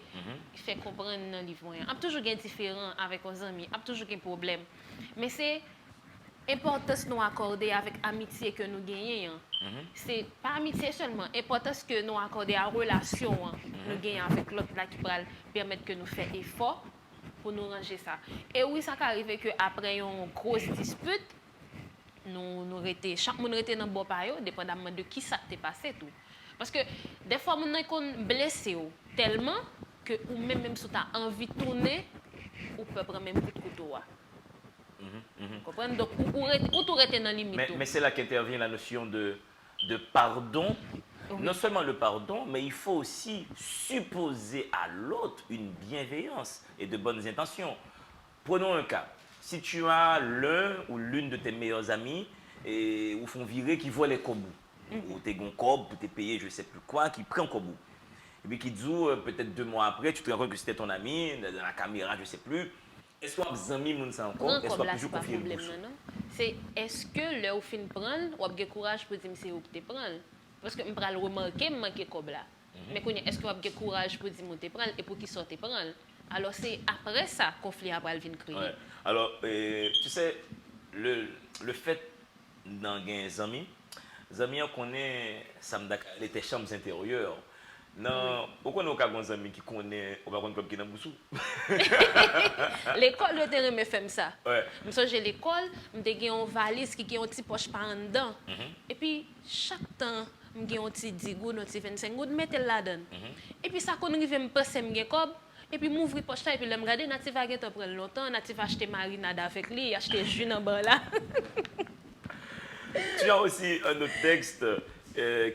faire comprendre dans le livre. Il y a toujours des différences avec nos amis, il y a toujours des problèmes. Mais c'est l'importance nous accorder avec l'amitié que nous gagnons. C'est pas amitié seulement, l'importance que nous accorder à la relation nous gagnons avec l'autre qui va permettre que nous fassions effort pour nous ranger ça. Et oui, ça arrive qu'après une grosse dispute, chaque monde était dans le bon payo, dépendamment de qui ça t'est passé tout. Parce que des fois, on est blessé tellement que ou même si tu as envie de tourner, ou peut prendre même coup de couteau. Comprendre? Donc, ou tout rester dans la limite. Mais c'est là qu'intervient la notion de pardon. Oui. Non seulement le pardon, mais il faut aussi supposer à l'autre une bienveillance et de bonnes intentions. Prenons un cas. Si tu as l'un ou l'une de tes meilleurs amis et ou font virer qui voit les kobou, ou t'es gon cob, ou t'es payé je sais plus quoi, qui prend kobou. Et puis qui dit peut-être 2 mois après, tu te rends compte que c'était ton ami, dans la caméra, je sais plus. Est-ce qu'on a besoin de moun ça encore? Est-ce qu'on a toujours confié le bouche? C'est est-ce que le ou fin prendre ou a courage pour dire c'est où que tu prends? Parce que je vais remarquer manquer kob là. Mais est-ce que tu as courage pour dire te prendre et pour qui sorte prendre? Alors c'est après ça conflit après vient créer. Ouais. Alors tu sais le fait dans des amis on connaît samedi les chambres intérieures. Non, pourquoi nous avons des amis qui connaissent on va prendre comme qui dans Boussou. L'école le terrain me fait ça. Ouais. Moi j'ai l'école, j'ai une valise qui a un petit poche par en dedans. Et puis chaque temps j'ai un petit 10 gouttes, un petit 25 gouttes, mettez là-dedans. Et puis ça quand arrive me passer me cob et puis m'ouvrir poche et puis me regarder natif a gete prendre longtemps, natif acheter marinade avec lui, acheter jus en bas là. Tu as aussi un autre texte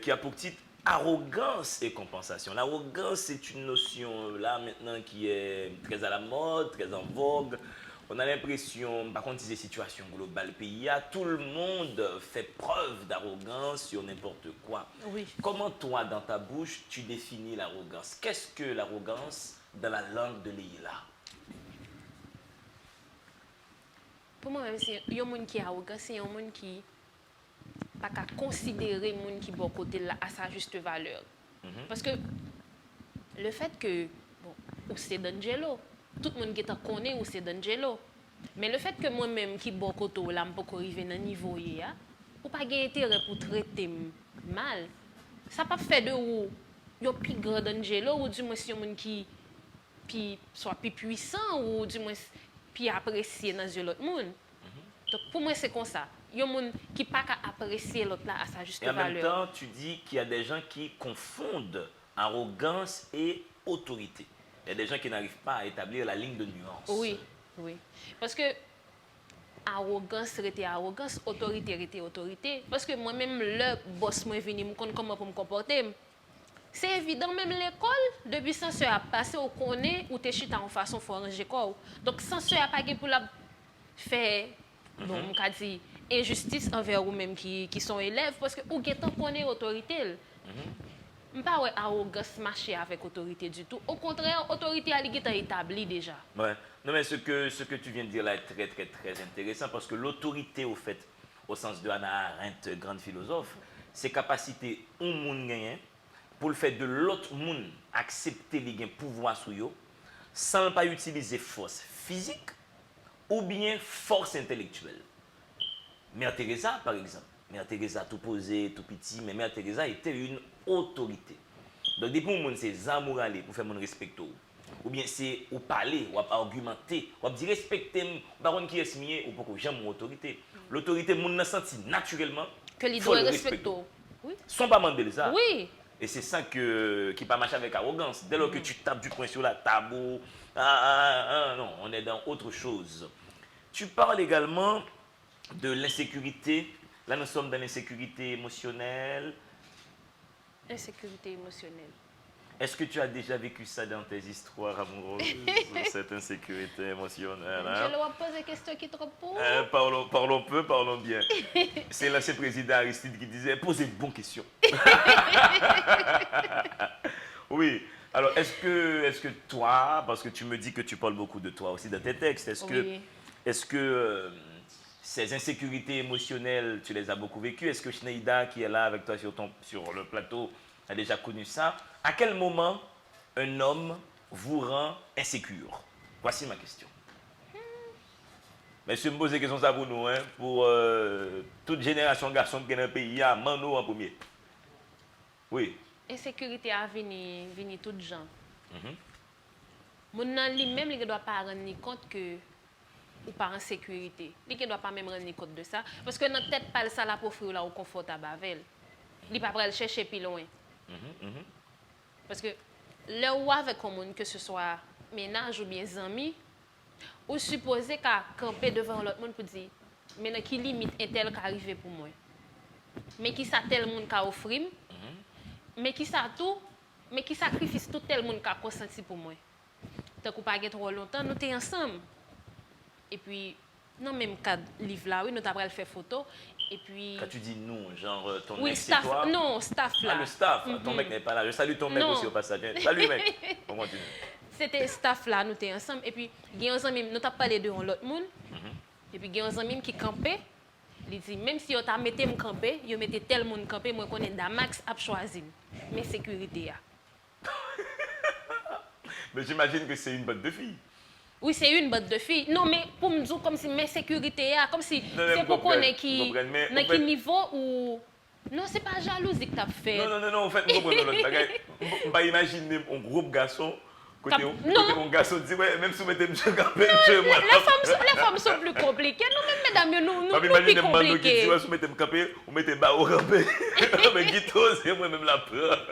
qui a pour titre arrogance et compensation. L'arrogance, c'est une notion là maintenant qui est très à la mode, très en vogue. On a l'impression, par contre, c'est une situation globale pays, tout le monde fait preuve d'arrogance sur n'importe quoi. Oui. Comment toi, dans ta bouche, tu définis l'arrogance? Qu'est-ce que l'arrogance dans la langue de Leïla? Pour moi, c'est un monde qui est arrogant, c'est un monde qui pas qu'à considérer le monde qui est bon côté là à sa juste valeur. Parce que le fait que bon, c'est D'Angelo, tout le monde qui te connaît ou c'est D'Angelo. Mais le fait que moi-même qui bon côté là me pas arriver dans niveau là, ou pas gain intérêt pour traiter mal. Ça pas fait de ou yo plus grand D'Angelo ou du moins si un monde qui soit plus puissant ou du moins plus apprécié dans l'autre monde. Donc pour moi c'est comme ça. Il y a des gens qui ne peuvent pas apprécier l'autre là à sa juste valeur. Et en même temps, tu dis qu'il y a des gens qui confondent arrogance et autorité. Il y a des gens qui n'arrivent pas à établir la ligne de nuance. Oui, oui. Parce que arrogance était arrogance, autorité était autorité. Parce que moi-même, le boss m'a venu me connaître comment pour me comporter. C'est évident, même l'école, depuis censeur a passé, on connaît ou t'es chita en façon faut ranger quoi. Donc censeur a pas pour la faire, bon, on a dit, injustice envers vous-même qui sont élèves, parce que ou getan connaît autorité. Pas ouais arrogance marcher avec autorité du tout. Au contraire, autorité a été établie déjà. Ouais. Non, mais ce que tu viens de dire là est très, très, très intéressant parce que l'autorité, au fait, au sens de Hannah Arendt, grande philosophe, c'est capacité au monde gagner pour le fait de l'autre monde accepter les pouvoir sur eux sans pas utiliser force physique ou bien force intellectuelle. Mère Teresa, par exemple. Mère Teresa, tout posé, tout petit, mais Mère Teresa était une autorité. Donc, depuis que c'est amour aller pour faire mon respect. Ou bien c'est au parler, ou argumenter, ou dire respecter, baron qui est signé, ou pour que j'aime mon autorité. L'autorité, mon n'a senti naturellement. Que il doit respecter. Oui. Sans pas demander ça. Oui. Et c'est ça qui pas marcher avec arrogance. Dès lors que tu tapes du poing sur la table, non, on est dans autre chose. Tu parles également de l'insécurité. Là, nous sommes dans l'insécurité émotionnelle. Insécurité émotionnelle. Est-ce que tu as déjà vécu ça dans tes histoires amoureuses, cette insécurité émotionnelle? Je leur pose des questions qui trop pour. Parlons peu, parlons bien. C'est l'ancien président Aristide qui disait posez de bonnes questions. Oui. Alors, est-ce que toi, parce que tu me dis que tu parles beaucoup de toi aussi dans tes textes, est-ce que ces insécurités émotionnelles, tu les as beaucoup vécues? Est-ce que Schneida, qui est là avec toi sur le plateau, a déjà connu ça? À quel moment un homme vous rend insécure? Voici ma question. Mais je me pose des questions ça pour nous, hein, pour toute génération de garçons qui est dans le pays, il y a Mano en premier. Oui. Insécurité a venu tout gens. Mon lui-même, il ne doit pas rendre compte que ou pas en sécurité. Il ne doit pas même rendre compte de ça. Parce que notre tête pas ça là pour offrir là au confortable avec elle. Il ne peut pas le chercher plus loin. Parce que là où avec un monde, que ce soit ménage ou bien amis, ou supposé qu'à camper devant l'autre monde pour dire, mais qui limite est tel qu'arriver pour moi. Mais qui ça tel monde qu'a offrir, mais qui ça tout, mais qui sacrifie tout tel monde qu'a consenti pour moi. Tant qu'on pas trop longtemps, nous sommes ensemble. Et puis, non même cadre livre là, oui, nous avons fait photo. Et puis... Quand tu dis nous, genre ton oui, mec, staff, c'est toi? Non, staff là. Ah, le staff, ton mec n'est pas là. Je salue ton mec aussi au passage. Salut mec. On continue. C'était staff là, nous étions ensemble. Et puis, il y a un ami, nous avons parlé de l'autre monde. Et puis, il y a un ami qui campait. Il dit, même si vous avez mis me camper, vous mettez tel monde camper, moi je connais Damax à choisir. Mais sécurité. Mais j'imagine que c'est une botte de filles. Oui, c'est une botte de filles. Non, mais pour me dire comme si mes sécurités, comme si c'est pour qu'on ait qui niveau ou... Non, c'est pas jalousie que tu as fait. Non, en fait, je comprends l'autre bagaille. Je vais imaginer un groupe garçon, côté un garçon dit, ouais, même si vous mettez monsieur campé, monsieur moi. Les femmes sont plus compliquées. Nous, même mesdames, nous plus compliquées. Si vous mettez campé, vous mettez bas au campé. Mais Guito, c'est moi-même la peur.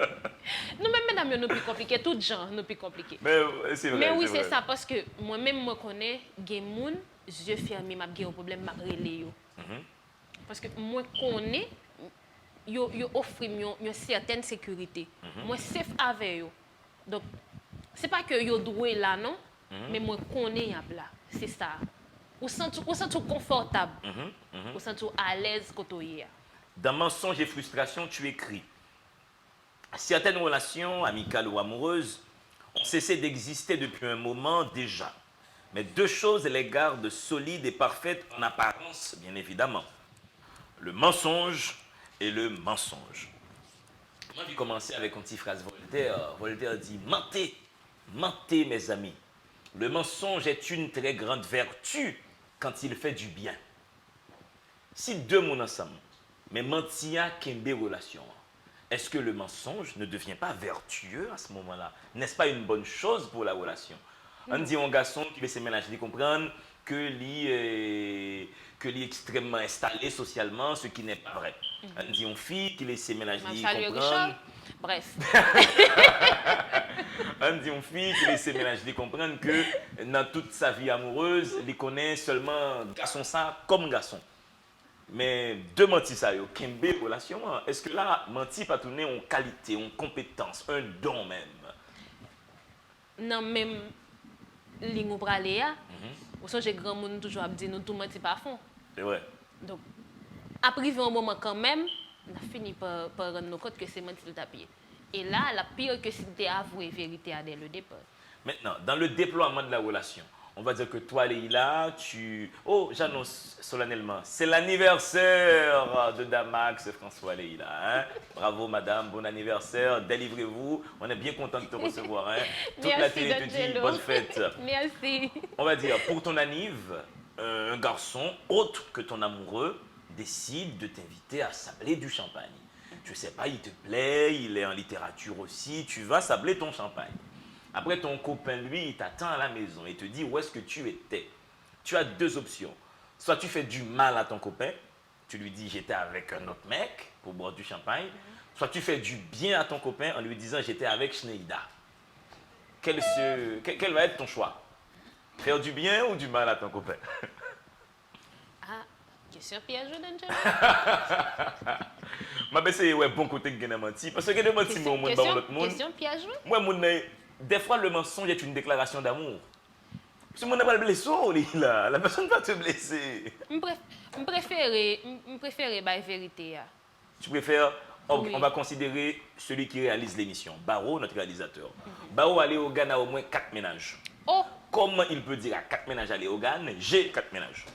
Nous, même mesdames, nous plus compliquées. Tout genre, nous plus compliquées. Mais c'est vrai. Mais oui, c'est ça, parce que moi-même, moi connais, des gens, yeux fermés, j'ai un problème, je relais. Parce que moi connais, yo offre une certaine sécurité. Moi safe avec eux. Donc c'est pas que yo doué là non, mais moi connais là. C'est ça. Ou sens confortable. Ou sens à l'aise côté. Dans Mensonges et frustration, tu écris: certaines relations amicales ou amoureuses ont cessé d'exister depuis un moment déjà. Mais deux choses les gardent solides et parfaites en apparence, bien évidemment: le mensonge et le mensonge. Moi, j'ai commencé avec une petite phrase Voltaire. Voltaire dit: mentez, mentez mes amis. Le mensonge est une très grande vertu quand il fait du bien. Si deux mondes ensemble, mais mentir qu'une relation, est-ce que le mensonge ne devient pas vertueux à ce moment-là? N'est-ce pas une bonne chose pour la relation? On dit un garçon qui veut se ménager, il comprendre que lui est extrêmement installé socialement, ce qui n'est pas vrai. On dit une fille qui laisse ses ménages comprendre. Bref. On dit une fille qui laisse ses ménages comprendre que dans toute sa vie amoureuse, il connaît seulement garçon ça comme garçon. Mais de mentir ça, yo, Kembe relation, hein. Est-ce que là, mentir pas tourner en qualité, en compétence, un don même? Non, même ligne ou pralé, ou ça, j'ai grand monde toujours à dire, nous tout menti pas fond. C'est vrai. Donc, après, un moment quand même, on a fini par rendre compte que c'est menti le tapis. Et là, la pire que si tu avoué vérité dès le départ. Maintenant, dans le déploiement de la relation, on va dire que toi, Leïla, Oh, j'annonce solennellement, c'est l'anniversaire de Damax et François Leïla. Hein? Bravo, madame, bon anniversaire, délivrez-vous. On est bien content de te recevoir. Hein? Toute la télé te dit bonne fête. Merci. On va dire, pour ton anniv, un garçon autre que ton amoureux décide de t'inviter à sabler du champagne. Je sais pas, il te plaît, il est en littérature aussi, tu vas sabler ton champagne. Après, ton copain, lui, il t'attend à la maison et te dit où est-ce que tu étais. Tu as deux options. Soit tu fais du mal à ton copain, tu lui dis j'étais avec un autre mec pour boire du champagne. Soit tu fais du bien à ton copain en lui disant j'étais avec Schneida. Quel va être ton choix? Faire du bien ou du mal à ton copain? Ah, question piège, Angela. Ma c'est ouais bon côté que gagne menti parce que de menti moi au monde dans l'autre monde. Question piège. Moi mon des fois le mensonge est une déclaration d'amour. Si mon n'a pas le blessé là, la personne va te blesser. Je préfère la vérité. Tu préfères Oui. On va considérer celui qui réalise l'émission, Barreau, notre réalisateur. Barreau aller au Ghana au moins 4 ménages. Oh! Comment il peut dire à 4 ménages aller au Ghana, j'ai 4 ménages?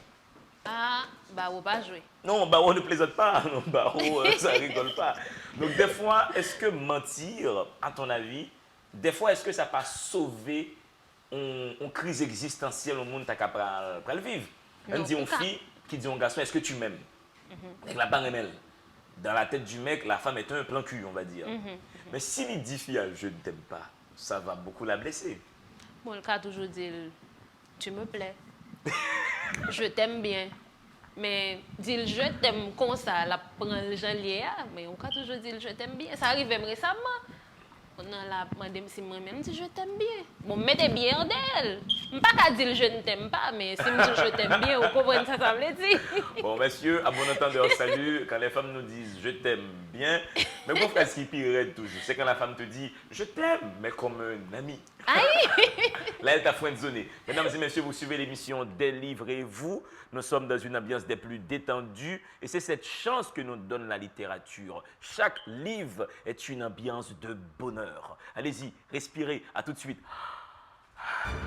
Ah, bah, on va pas jouer. Non, Barreau ne plaisante pas. Non, Barreau, ça rigole pas. Donc, des fois, est-ce que mentir, à ton avis, des fois, est-ce que ça peut sauver une crise existentielle au monde qui le vivre? On dit une fille qui dit à un garçon, est-ce que tu m'aimes? Avec la barre elle. Dans la tête du mec, la femme est un plan cul, on va dire. Mais s'il lui dit, fille, je ne t'aime pas, ça va beaucoup la blesser. Bon, le cas toujours dire, tu me plais. Je t'aime bien. Mais dire je t'aime comme ça, la prend le gens lié, mais on peut toujours dire je t'aime bien. Ça arrive même récemment. On a la madame si moi-même dit je t'aime bien. Bon, mettez bien en d'elle. Je ne peux pas dire je ne t'aime pas, mais si je dis je t'aime bien, vous comprenez ça, ça veut dire. Bon, messieurs, à bon entendeur, salut. Quand les femmes nous disent je t'aime bien, mais mon frère, ce qui pire toujours, c'est quand la femme te dit je t'aime, mais comme un ami. Aïe! Là, elle t'a friendzonné. Mesdames et messieurs, vous suivez l'émission Délivrez-vous. Nous sommes dans une ambiance des plus détendues et c'est cette chance que nous donne la littérature. Chaque livre est une ambiance de bonheur. Allez-y, respirez. À tout de suite.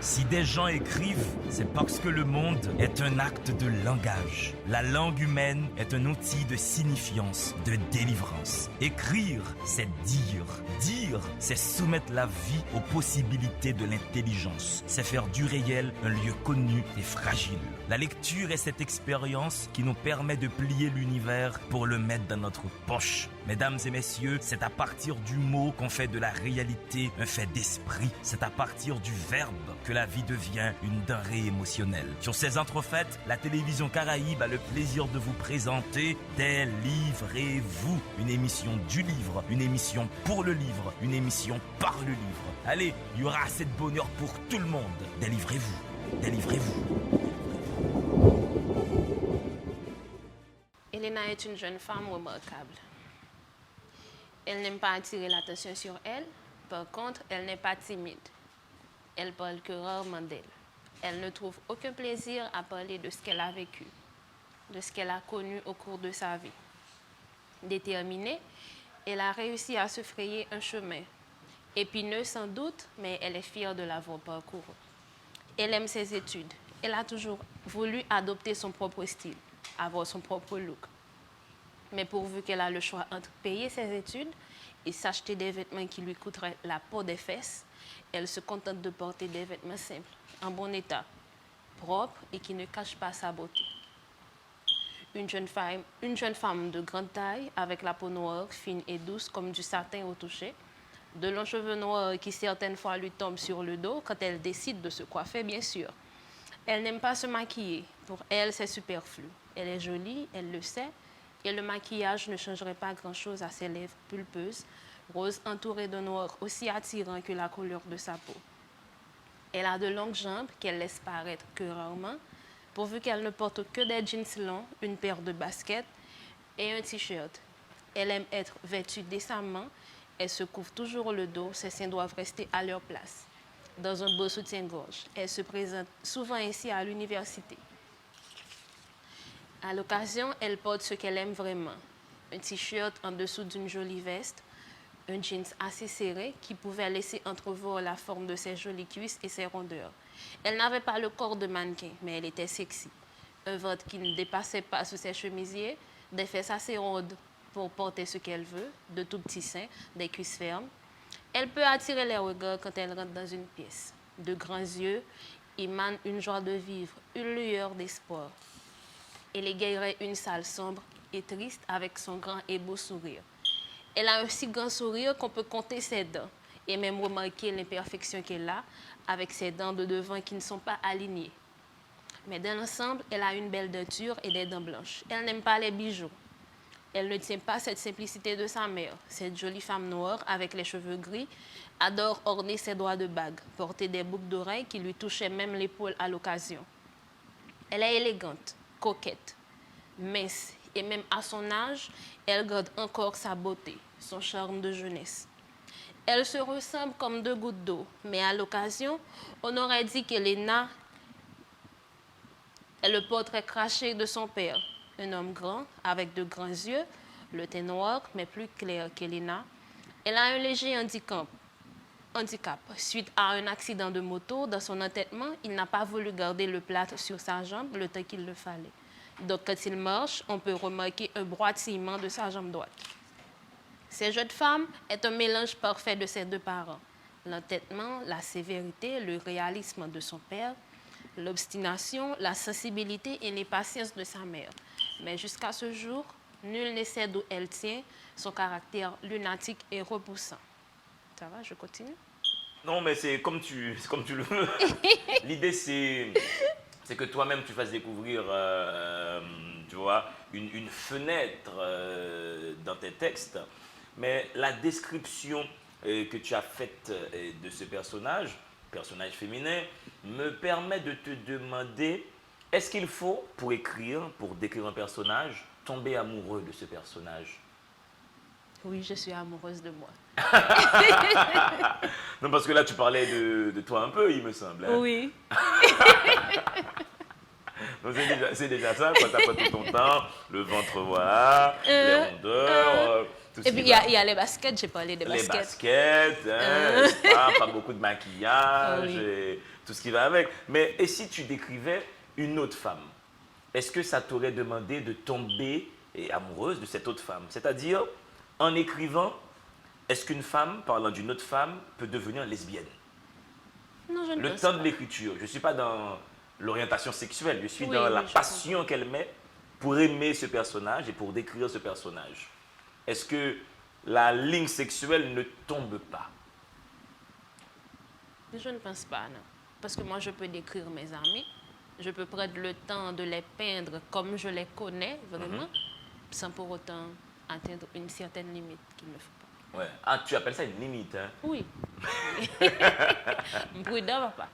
Si des gens écrivent, c'est parce que le monde est un acte de langage. La langue humaine est un outil de signifiance, de délivrance. Écrire, c'est dire. Dire, c'est soumettre la vie aux possibilités de l'intelligence. C'est faire du réel un lieu connu et fragile. La lecture est cette expérience qui nous permet de plier l'univers pour le mettre dans notre poche. Mesdames et messieurs, c'est à partir du mot qu'on fait de la réalité un fait d'esprit. C'est à partir du verbe que la vie devient une denrée émotionnelle. Sur ces entrefaites, la télévision Caraïbe a le plaisir de vous présenter Délivrez-vous, une émission du livre, une émission pour le livre, une émission par le livre. Allez, il y aura assez de bonheur pour tout le monde. Délivrez-vous, délivrez-vous. Elena est une jeune femme remarquable. Elle n'aime pas attirer l'attention sur elle. Par contre, elle n'est pas timide. Elle parle que rarement d'elle. Elle ne trouve aucun plaisir à parler de ce qu'elle a vécu, de ce qu'elle a connu au cours de sa vie. Déterminée, elle a réussi à se frayer un chemin. Épineux sans doute, mais elle est fière de l'avoir parcouru. Elle aime ses études. Elle a toujours voulu adopter son propre style, avoir son propre look. Mais pourvu qu'elle a le choix entre payer ses études et s'acheter des vêtements qui lui coûteraient la peau des fesses, elle se contente de porter des vêtements simples, en bon état, propres et qui ne cachent pas sa beauté. Une jeune femme de grande taille, avec la peau noire, fine et douce comme du satin au toucher, de longs cheveux noirs qui certaines fois lui tombent sur le dos quand elle décide de se coiffer, bien sûr. Elle n'aime pas se maquiller. Pour elle, c'est superflu. Elle est jolie, elle le sait, et le maquillage ne changerait pas grand-chose à ses lèvres pulpeuses, roses entourées de noir aussi attirant que la couleur de sa peau. Elle a de longues jambes qu'elle laisse paraître que rarement, pourvu qu'elle ne porte que des jeans longs, une paire de baskets et un t-shirt. Elle aime être vêtue décemment. Elle se couvre toujours le dos. Ses seins doivent rester à leur place, dans un beau soutien-gorge. Elle se présente souvent ainsi à l'université. À l'occasion, elle porte ce qu'elle aime vraiment. Un t-shirt en dessous d'une jolie veste, un jeans assez serré qui pouvait laisser entrevoir la forme de ses jolies cuisses et ses rondeurs. Elle n'avait pas le corps de mannequin, mais elle était sexy. Un ventre qui ne dépassait pas sous ses chemisiers, des fesses assez rondes pour porter ce qu'elle veut, de tout petits seins, des cuisses fermes. Elle peut attirer les regards quand elle rentre dans une pièce. De grands yeux émanent une joie de vivre, une lueur d'espoir. Elle égayerait une salle sombre et triste avec son grand et beau sourire. Elle a un si grand sourire qu'on peut compter ses dents et même remarquer l'imperfection qu'elle a avec ses dents de devant qui ne sont pas alignées. Mais dans l'ensemble, elle a une belle denture et des dents blanches. Elle n'aime pas les bijoux. Elle ne tient pas cette simplicité de sa mère. Cette jolie femme noire avec les cheveux gris adore orner ses doigts de bague, porter des boucles d'oreilles qui lui touchaient même l'épaule à l'occasion. Elle est élégante, coquette, mince et même à son âge, elle garde encore sa beauté, son charme de jeunesse. Elles se ressemblent comme deux gouttes d'eau, mais à l'occasion, on aurait dit qu'Elena est le portrait craché de son père. Un homme grand, avec de grands yeux, le teint noir, mais plus clair qu'Elena. Elle a un léger handicap. Suite à un accident de moto, dans son entêtement, il n'a pas voulu garder le plâtre sur sa jambe le temps qu'il le fallait. Donc, quand il marche, on peut remarquer un boitillement de sa jambe droite. Cette jeune femme est un mélange parfait de ses deux parents. L'entêtement, la sévérité, le réalisme de son père, l'obstination, la sensibilité et l'impatience de sa mère. Mais jusqu'à ce jour, nul ne sait d'où elle tient son caractère lunatique et repoussant. Ça va, je continue? Non, mais c'est comme tu le veux. L'idée, c'est que toi-même, tu fasses découvrir, tu vois, une fenêtre dans tes textes. Mais la description que tu as faite de ce personnage féminin, me permet de te demander, est-ce qu'il faut, pour décrire un personnage, tomber amoureux de ce personnage? Oui, je suis amoureuse de moi. Non, parce que là, tu parlais de toi un peu, il me semble. Hein? Oui. Donc, c'est déjà ça, quand tu as pas tout ton temps, le ventre, voilà, les rondeurs, tout ce Et puis, il y a les baskets, j'ai parlé des baskets. Les baskets, pas beaucoup de maquillage, Oui. et tout ce qui va avec. Mais et si tu décrivais une autre femme, est-ce que ça t'aurait demandé de tomber amoureuse de cette autre femme? C'est-à-dire, en écrivant, est-ce qu'une femme, parlant d'une autre femme, peut devenir lesbienne? Non, je ne Le pense temps pas. de l'écriture, je ne suis pas dans l'orientation sexuelle, je suis Oui, dans la oui, je passion qu'elle met pour aimer ce personnage et pour décrire ce personnage. Est-ce que la ligne sexuelle ne tombe pas? Je ne pense pas, non. Parce que moi, je peux décrire mes amis. Je peux prendre le temps de les peindre comme je les connais, vraiment, sans pour autant atteindre une certaine limite qu'il ne faut pas. Ouais. Ah, tu appelles ça une limite, hein? Oui. Prudent, papa.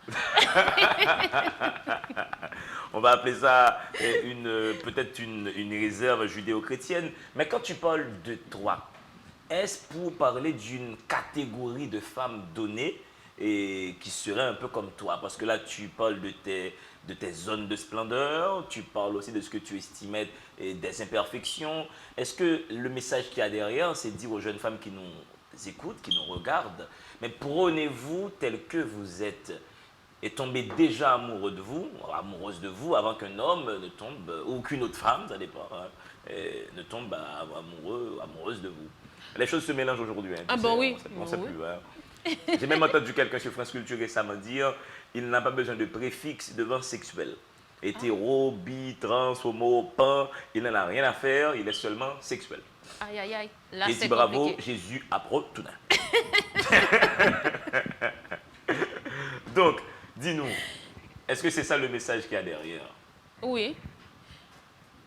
On va appeler ça peut-être une réserve judéo-chrétienne. Mais quand tu parles de toi, est-ce pour parler d'une catégorie de femmes données et qui seraient un peu comme toi? Parce que là, tu parles de tes zones de splendeur, tu parles aussi de ce que tu estimais des imperfections. Est-ce que le message qu'il y a derrière, c'est de dire aux jeunes femmes qui nous écoutent, qui nous regardent, mais prenez-vous tel que vous êtes et tombez déjà amoureuse de vous, avant qu'un homme ne tombe, ou qu'une autre femme, ça dépend, hein, ne tombe amoureuse de vous. Les choses se mélangent aujourd'hui. Hein, Ah bon, oui. On ne sait Oui. plus. Hein. J'ai même entendu quelqu'un sur France Culture récemment dire il n'a pas besoin de préfixe devant sexuel. Hétéro, bi, trans, homo, pan, il n'en a rien à faire, il est seulement sexuel. Aïe, aïe, aïe. Là, J'ai c'est dit bravo, compliqué. Jésus approuve tout d'un. Donc, dis-nous, est-ce que c'est ça le message qu'il y a derrière? Oui.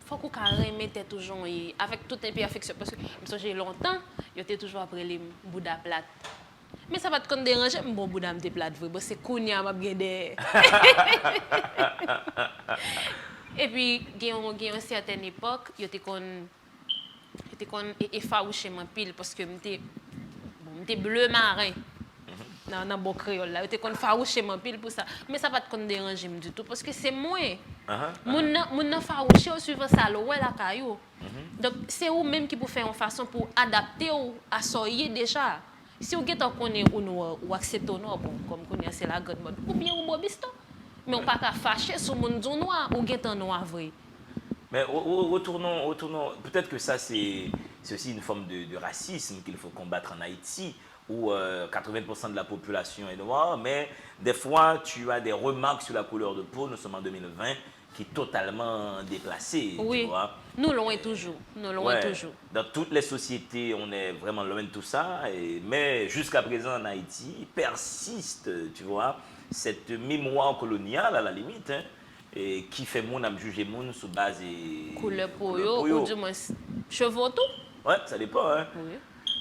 Faut qu'on carrément toujours avec toute imperfection. Parce que j'ai longtemps, j'étais toujours après les Bouddha plates. Mais ça va te déranger, bon, bout d'âme, t'es plat de vrai. Bon, c'est Kounia, m'a bien des. Et puis, il y a une certaine époque, il était effarouché mon pile parce que j'étais bleu marin. Dans bon créole là, j'étais effarouché mon pile pour ça. Mais ça va te déranger du tout parce que c'est moi. Mon effarouché au suivant ça ouais la caillou. Donc c'est vous même qui pour faire une façon pour adapter à soyer déjà. Si vous connaissez ou acceptez non comme connaît c'est la grande mode ou bien ou bobisto. Mais on pas qu'à fâcher sur mon noir ou un noir vrai. Mais retournons, peut-être que ça c'est aussi une forme de racisme qu'il faut combattre en Haïti, où 80% de la population est noire, mais des fois tu as des remarques sur la couleur de peau, nous sommes en 2020, qui est totalement déplacée. Oui, tu vois. nous loin toujours, toujours. Dans toutes les sociétés, on est vraiment loin de tout ça, mais jusqu'à présent en Haïti, il persiste, tu vois, cette mémoire coloniale à la limite, hein, et qui fait mon âme juger mon sous base et couleur pour ou du moins chevaux tout. Ouais, ça dépend. Hein. Oui.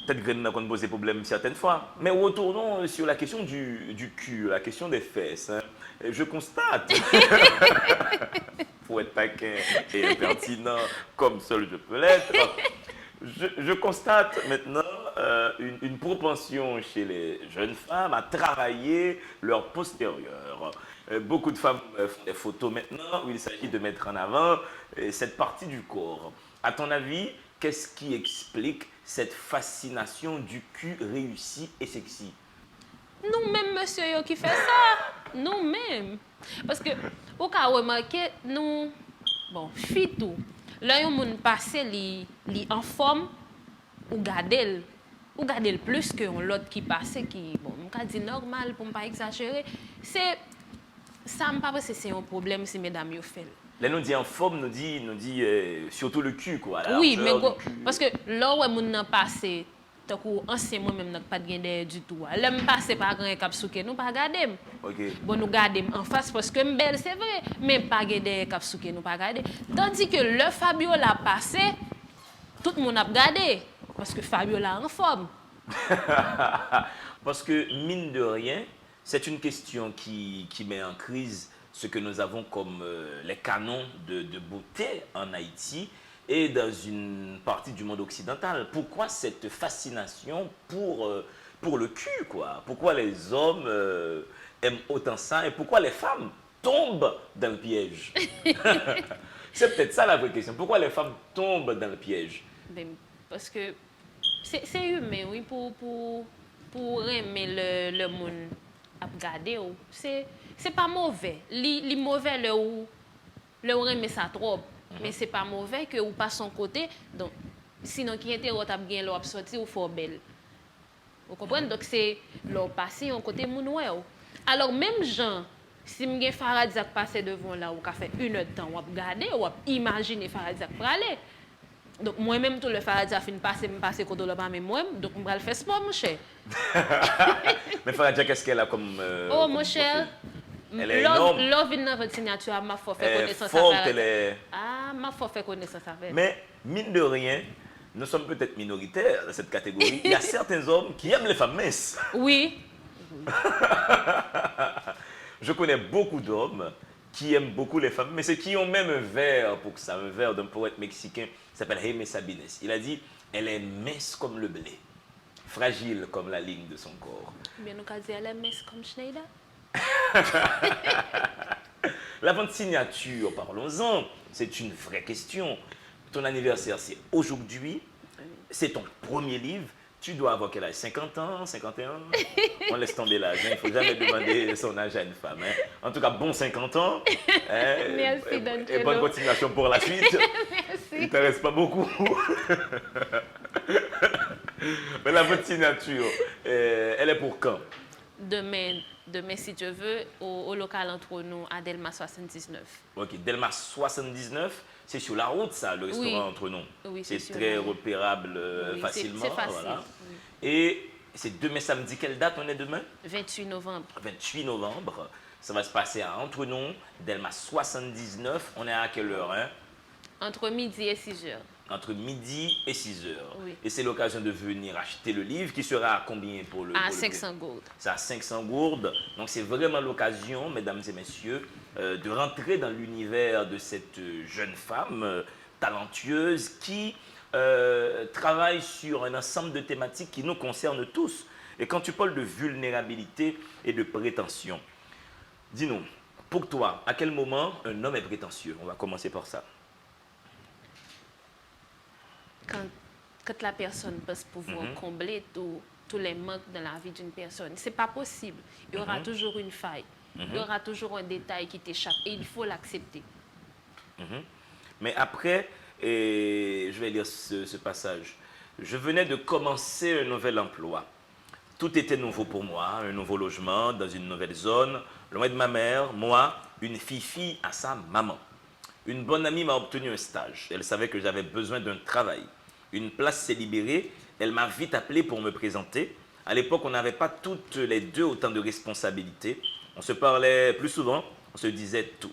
Peut-être que nous avons posé problème certaines fois. Mais retournons sur la question du cul, la question des fesses. Hein. Je constate, pour être taquin et impertinent comme seul je peux l'être, je constate maintenant une propension chez les jeunes femmes à travailler leur postérieur. Beaucoup de femmes font des photos maintenant où il s'agit de mettre en avant cette partie du corps. À ton avis, qu'est-ce qui explique cette fascination du cul réussi et sexy? Nous-mêmes, monsieur, qui fait ça. Nous-mêmes. Parce que, au cas où remarqué, nous, bon, filles tout. Là, on moun passe li en forme, ou garder plus que l'autre qui passe, qui, bon, on dit normal pour ne pas exagérer. C'est, ça me paraît que c'est un problème si mesdames yo fait. Là, nous dit en forme, nous dit surtout le cul, quoi. Oui, mais parce que là où on n'a passé, tant qu'ancien moi-même n'a pas de gain du tout. Là, me passe par grand cap souke, nous pas regarder. OK. Bon, nous garder en face parce que belle c'est vrai, mais pas gain cap souke, nous pas regarder. Tandis que le Fabio l'a passé, tout le monde a regardé parce que Fabio l'a en forme. Parce que, mine de rien, c'est une question qui met en crise ce que nous avons comme les canons de beauté en Haïti et dans une partie du monde occidental. Pourquoi cette fascination pour le cul, quoi? Pourquoi les hommes aiment autant ça et pourquoi les femmes tombent dans le piège? C'est peut-être ça la vraie question. Pourquoi les femmes tombent dans le piège? Ben, parce que c'est humain, oui, pour aimer le monde à regarder. C'est pas mauvais. Les mauvais, le aimer ça trop. Mais c'est pas mauvais que ou pas son côté. Donc, sinon, qui était au bien l'eau sorti ou fort belle. Vous comprenez? Donc, c'est l'eau passé en côté mounoué. Alors, même gens, si m'gen Faradizak passé devant là, ou qu'a fait une heure de temps, ou regarder, ou imaginer Faradizak pour aller. Donc, moi-même, tout le Faradizak fin passer côté là-bas, mais moi, donc, on va le faire sport, mon cher. Mais Faradizak, qu'est-ce qu'elle a comme. Oh, mon cher. Elle est énorme. Love in notre signature, ma foi fait connaissance forte, avec. elle est... Ah, ma foi fait connaissance avec. Mais, mine de rien, nous sommes peut-être minoritaires dans cette catégorie. Il y a certains hommes qui aiment les femmes minces. Oui. Je connais beaucoup d'hommes qui aiment beaucoup les femmes minces et qui ont même un vers pour ça, un vers d'un poète mexicain qui s'appelle Jaime Sabines. Il a dit, elle est mince comme le blé, fragile comme la ligne de son corps. Bien, nous, elle est mince comme Schneider. La vente signature, parlons-en, c'est une vraie question. Ton anniversaire, c'est aujourd'hui. C'est ton premier livre. Tu dois avoir quel âge? 50 ans, 51? On laisse tomber l'âge. Il ne faut jamais demander son âge à une femme. Hein. En tout cas, bon 50 ans. Merci, et bonne continuation pour la suite. Merci. Il ne te reste pas beaucoup. Mais la vente signature, elle est pour quand? Demain, si tu veux, au local entre nous, à Delma 79. Ok, Delma 79, c'est sur la route, ça, le restaurant Oui. entre nous. Oui, c'est sur très la route. repérable Oui, facilement. c'est facile. Voilà. Oui. Et c'est demain samedi, quelle date on est demain? 28 novembre. 28 novembre. Ça va se passer à Entre-Nous, Delma 79. On est à quelle heure, hein? Entre midi et 6 heures. entre midi et 6 heures. Oui. Et c'est l'occasion de venir acheter le livre qui sera à combien pour le À pour le 500 gourdes. C'est à 500 gourdes. Donc c'est vraiment l'occasion, mesdames et messieurs, de rentrer dans l'univers de cette jeune femme talentueuse qui travaille sur un ensemble de thématiques qui nous concernent tous. Et quand tu parles de vulnérabilité et de prétention, dis-nous, pour toi, à quel moment un homme est prétentieux? On va commencer par ça. Quand la personne pense pouvoir combler tous les manques dans la vie d'une personne, c'est pas possible. Il y aura toujours une faille. Il y aura toujours un détail qui t'échappe et il faut l'accepter. Mais après, et je vais lire ce passage. Je venais de commencer un nouvel emploi. Tout était nouveau pour moi, un nouveau logement dans une nouvelle zone, loin de ma mère, moi, une fille à sa maman. Une bonne amie m'a obtenu un stage. Elle savait que j'avais besoin d'un travail. Une place s'est libérée. Elle m'a vite appelé pour me présenter. À l'époque, on n'avait pas toutes les deux autant de responsabilités. On se parlait plus souvent, on se disait tout.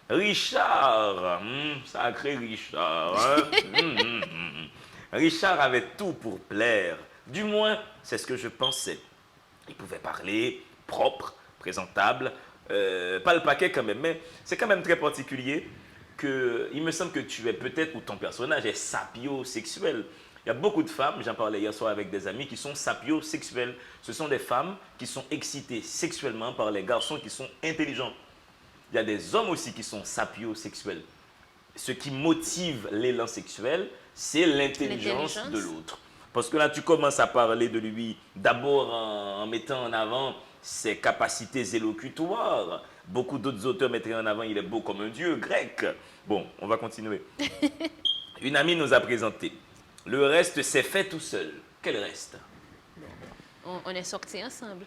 Richard, sacré Richard. Hein? Richard avait tout pour plaire. Du moins, c'est ce que je pensais. Il pouvait parler, propre, présentable, pas le paquet quand même, mais c'est quand même très particulier que, il me semble que tu es peut-être, ou ton personnage est sapiosexuel. Il y a beaucoup de femmes, j'en parlais hier soir avec des amis, qui sont sapiosexuelles. Ce sont des femmes qui sont excitées sexuellement par les garçons qui sont intelligents. Il y a des hommes aussi qui sont sapiosexuels. Ce qui motive l'élan sexuel, c'est l'intelligence de l'autre. Parce que là, tu commences à parler de lui d'abord en mettant en avant ses capacités élocutoires. Beaucoup d'autres auteurs mettraient en avant, il est beau comme un dieu grec. Bon, on va continuer. Une amie nous a présenté. Le reste s'est fait tout seul. Quel reste? On est sortis ensemble.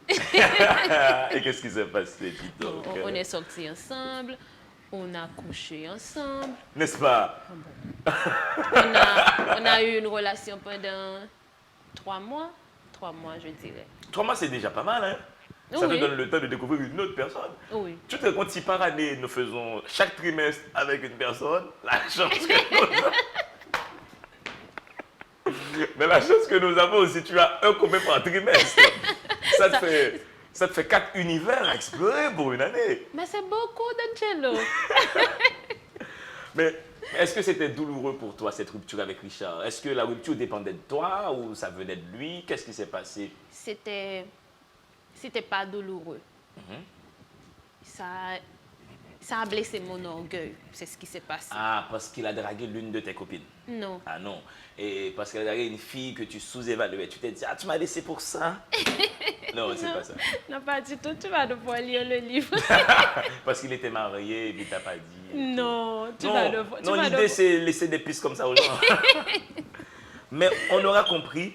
Et qu'est-ce qui s'est passé, dis donc? On est sortis ensemble. On a couché ensemble. N'est-ce pas? On a eu une relation pendant 3 mois. 3 mois, je dirais. 3 mois, c'est déjà pas mal, hein? Ça te donne le temps de découvrir une autre personne. Oui. Tu te rends compte si par année, nous faisons chaque trimestre avec une personne, la chance que nous avons. Mais la chance que nous avons, si tu as un copain par trimestre, ça te fait 4 univers à explorer pour une année. Mais c'est beaucoup, D'Angelo. Mais est-ce que c'était douloureux pour toi, cette rupture avec Richard? Est-ce que la rupture dépendait de toi ou ça venait de lui? Qu'est-ce qui s'est passé? C'était pas douloureux. Ça a blessé mon orgueil. C'est ce qui s'est passé. Ah, parce qu'il a dragué l'une de tes copines? Non. Ah non. Et parce qu'elle a dragué une fille que tu sous-évaluais. Tu t'es dit, ah, tu m'as laissé pour ça? Non, c'est pas ça. Non, pas du tout. Tu vas devoir lire le livre. Parce qu'il était marié et puis t'as pas dit. Non, tu Non, vas devoir. non, l'idée c'est laisser des pistes comme ça aux gens. Mais on aura compris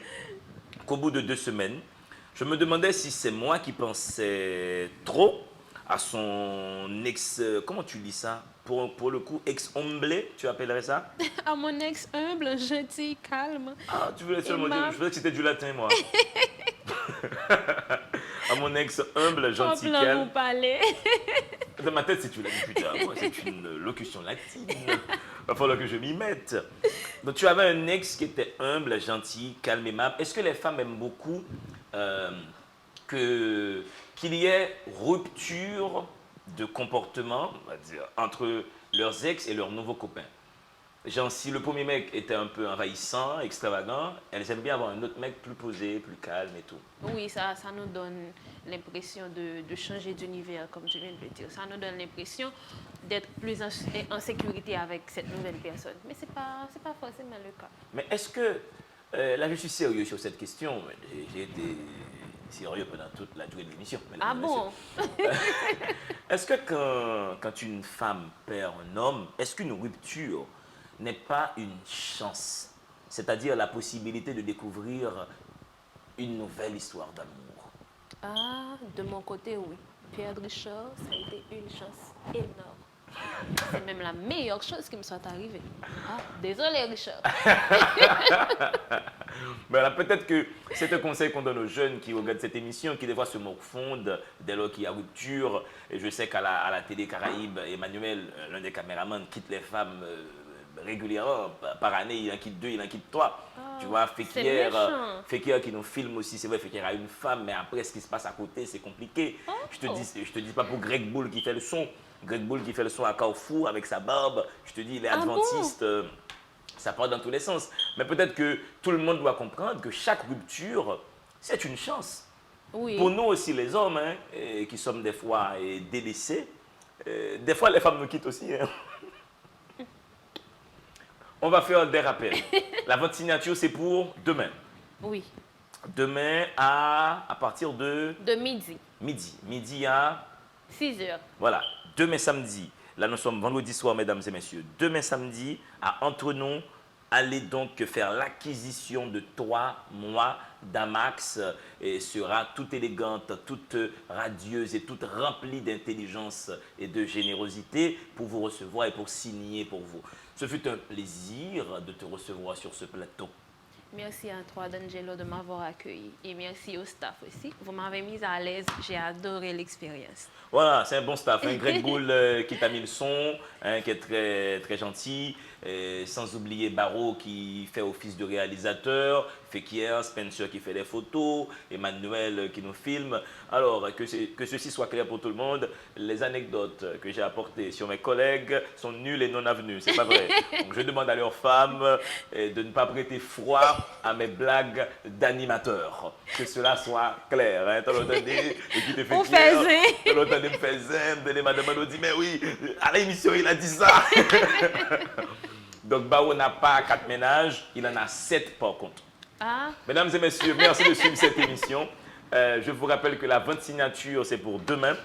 qu'au bout de 2 semaines, je me demandais si c'est moi qui pensais trop à son ex... comment tu lis ça? Pour le coup, ex-omblé, tu appellerais ça? À mon ex humble, gentil, calme. Ah, tu voulais seulement dire... Je voulais que c'était du latin, moi. À mon ex humble, gentil, calme. Vous parler. Dans ma tête, c'est une putain, moi, c'est une locution latine. Il va falloir que je m'y mette. Donc, tu avais un ex qui était humble, gentil, calme, aimable. Est-ce que les femmes aiment beaucoup qu'il y ait rupture de comportement, on va dire, entre leurs ex et leurs nouveaux copains? Genre, si le premier mec était un peu envahissant, extravagant, elles aiment bien avoir un autre mec plus posé, plus calme et tout. Oui, ça nous donne l'impression de changer d'univers, comme tu viens de le dire. Ça nous donne l'impression d'être plus en sécurité avec cette nouvelle personne. Mais ce n'est pas forcément le cas. Mais est-ce que... là, je suis sérieux sur cette question. J'ai été sérieux pendant toute la durée de l'émission. Ah bon? Est-ce que quand une femme perd un homme, est-ce qu'une rupture n'est pas une chance? C'est-à-dire la possibilité de découvrir une nouvelle histoire d'amour. Ah, de mon côté, oui. Perdre Richard, ça a été une chance énorme. C'est même la meilleure chose qui me soit arrivée. Ah, désolé Richard. Mais là, peut-être que c'est un conseil qu'on donne aux jeunes qui regardent cette émission, qui des fois se morfondent dès lors qu'il y a rupture. Et je sais qu'à la télé Caraïbe, Emmanuel, l'un des caméramans, quitte les femmes régulièrement. Par année, il en quitte 2, il en quitte 3. Tu vois, c'est méchant. Fekir qui nous filme aussi, c'est vrai, Fekir a une femme, mais après, ce qui se passe à côté, c'est compliqué. Je te dis pas pour Greg Bull qui fait le son. Greg Bull qui fait le son à Carrefour avec sa barbe. Je te dis, il est adventiste. Ça part dans tous les sens. Mais peut-être que tout le monde doit comprendre que chaque rupture, c'est une chance. Oui. Pour nous aussi, les hommes, hein, qui sommes des fois délaissés, des fois les femmes nous quittent aussi. Hein. On va faire des rappels. La vente signature, c'est pour demain. Oui. Demain à partir de De midi. midi. Midi à 6 heures. Voilà, demain samedi, là nous sommes vendredi soir, mesdames et messieurs. Demain samedi, à Entre-nous, allez donc faire l'acquisition de 3 mois d'Amax et sera toute élégante, toute radieuse et toute remplie d'intelligence et de générosité pour vous recevoir et pour signer pour vous. Ce fut un plaisir de te recevoir sur ce plateau. Merci à toi, D'Angelo, de m'avoir accueilli. Et merci au staff aussi. Vous m'avez mise à l'aise. J'ai adoré l'expérience. Voilà, c'est un bon staff. Hein. Greg Bull qui t'a mis le son, hein, qui est très, très gentil. Sans oublier Barreau qui fait office de réalisateur, Fekir, Spencer qui fait les photos, Emmanuel qui nous filme. Alors, que ceci soit clair pour tout le monde, les anecdotes que j'ai apportées sur mes collègues sont nulles et non avenues. C'est pas vrai. Donc, je demande à leurs femmes de ne pas prêter froid à mes blagues d'animateur. Que cela soit clair. Hein. T'as entendu? Et qui te fait On faisait. T'as entendu me faire zem, madame Mano dit, mais oui, à l'émission, il a dit ça. Donc, Bao n'a pas 4 ménages, il en a 7 par contre. Ah, Mesdames et messieurs, merci de suivre cette émission. Je vous rappelle que la vente signature, c'est pour demain.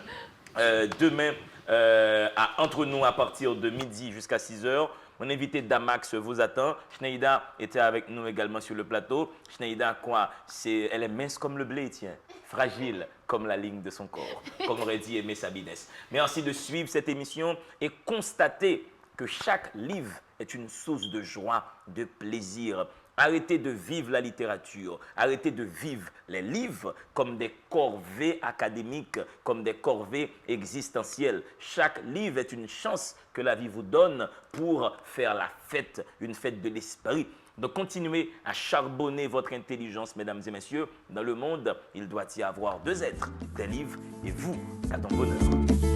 Demain, à Entre-nous, à partir de midi jusqu'à 6 heures. Mon invité Damax vous attend. Schneida était avec nous également sur le plateau. Schneida, quoi? Elle est mince comme le blé, tiens. Fragile comme la ligne de son corps. Comme aurait dit Aimé Sabines. Merci de suivre cette émission et constater que chaque livre est une source de joie, de plaisir. Arrêtez de vivre la littérature, arrêtez de vivre les livres comme des corvées académiques, comme des corvées existentielles. Chaque livre est une chance que la vie vous donne pour faire la fête, une fête de l'esprit. Donc continuez à charbonner votre intelligence, mesdames et messieurs. Dans le monde, il doit y avoir 2 êtres, des livres et vous, à ton bonheur.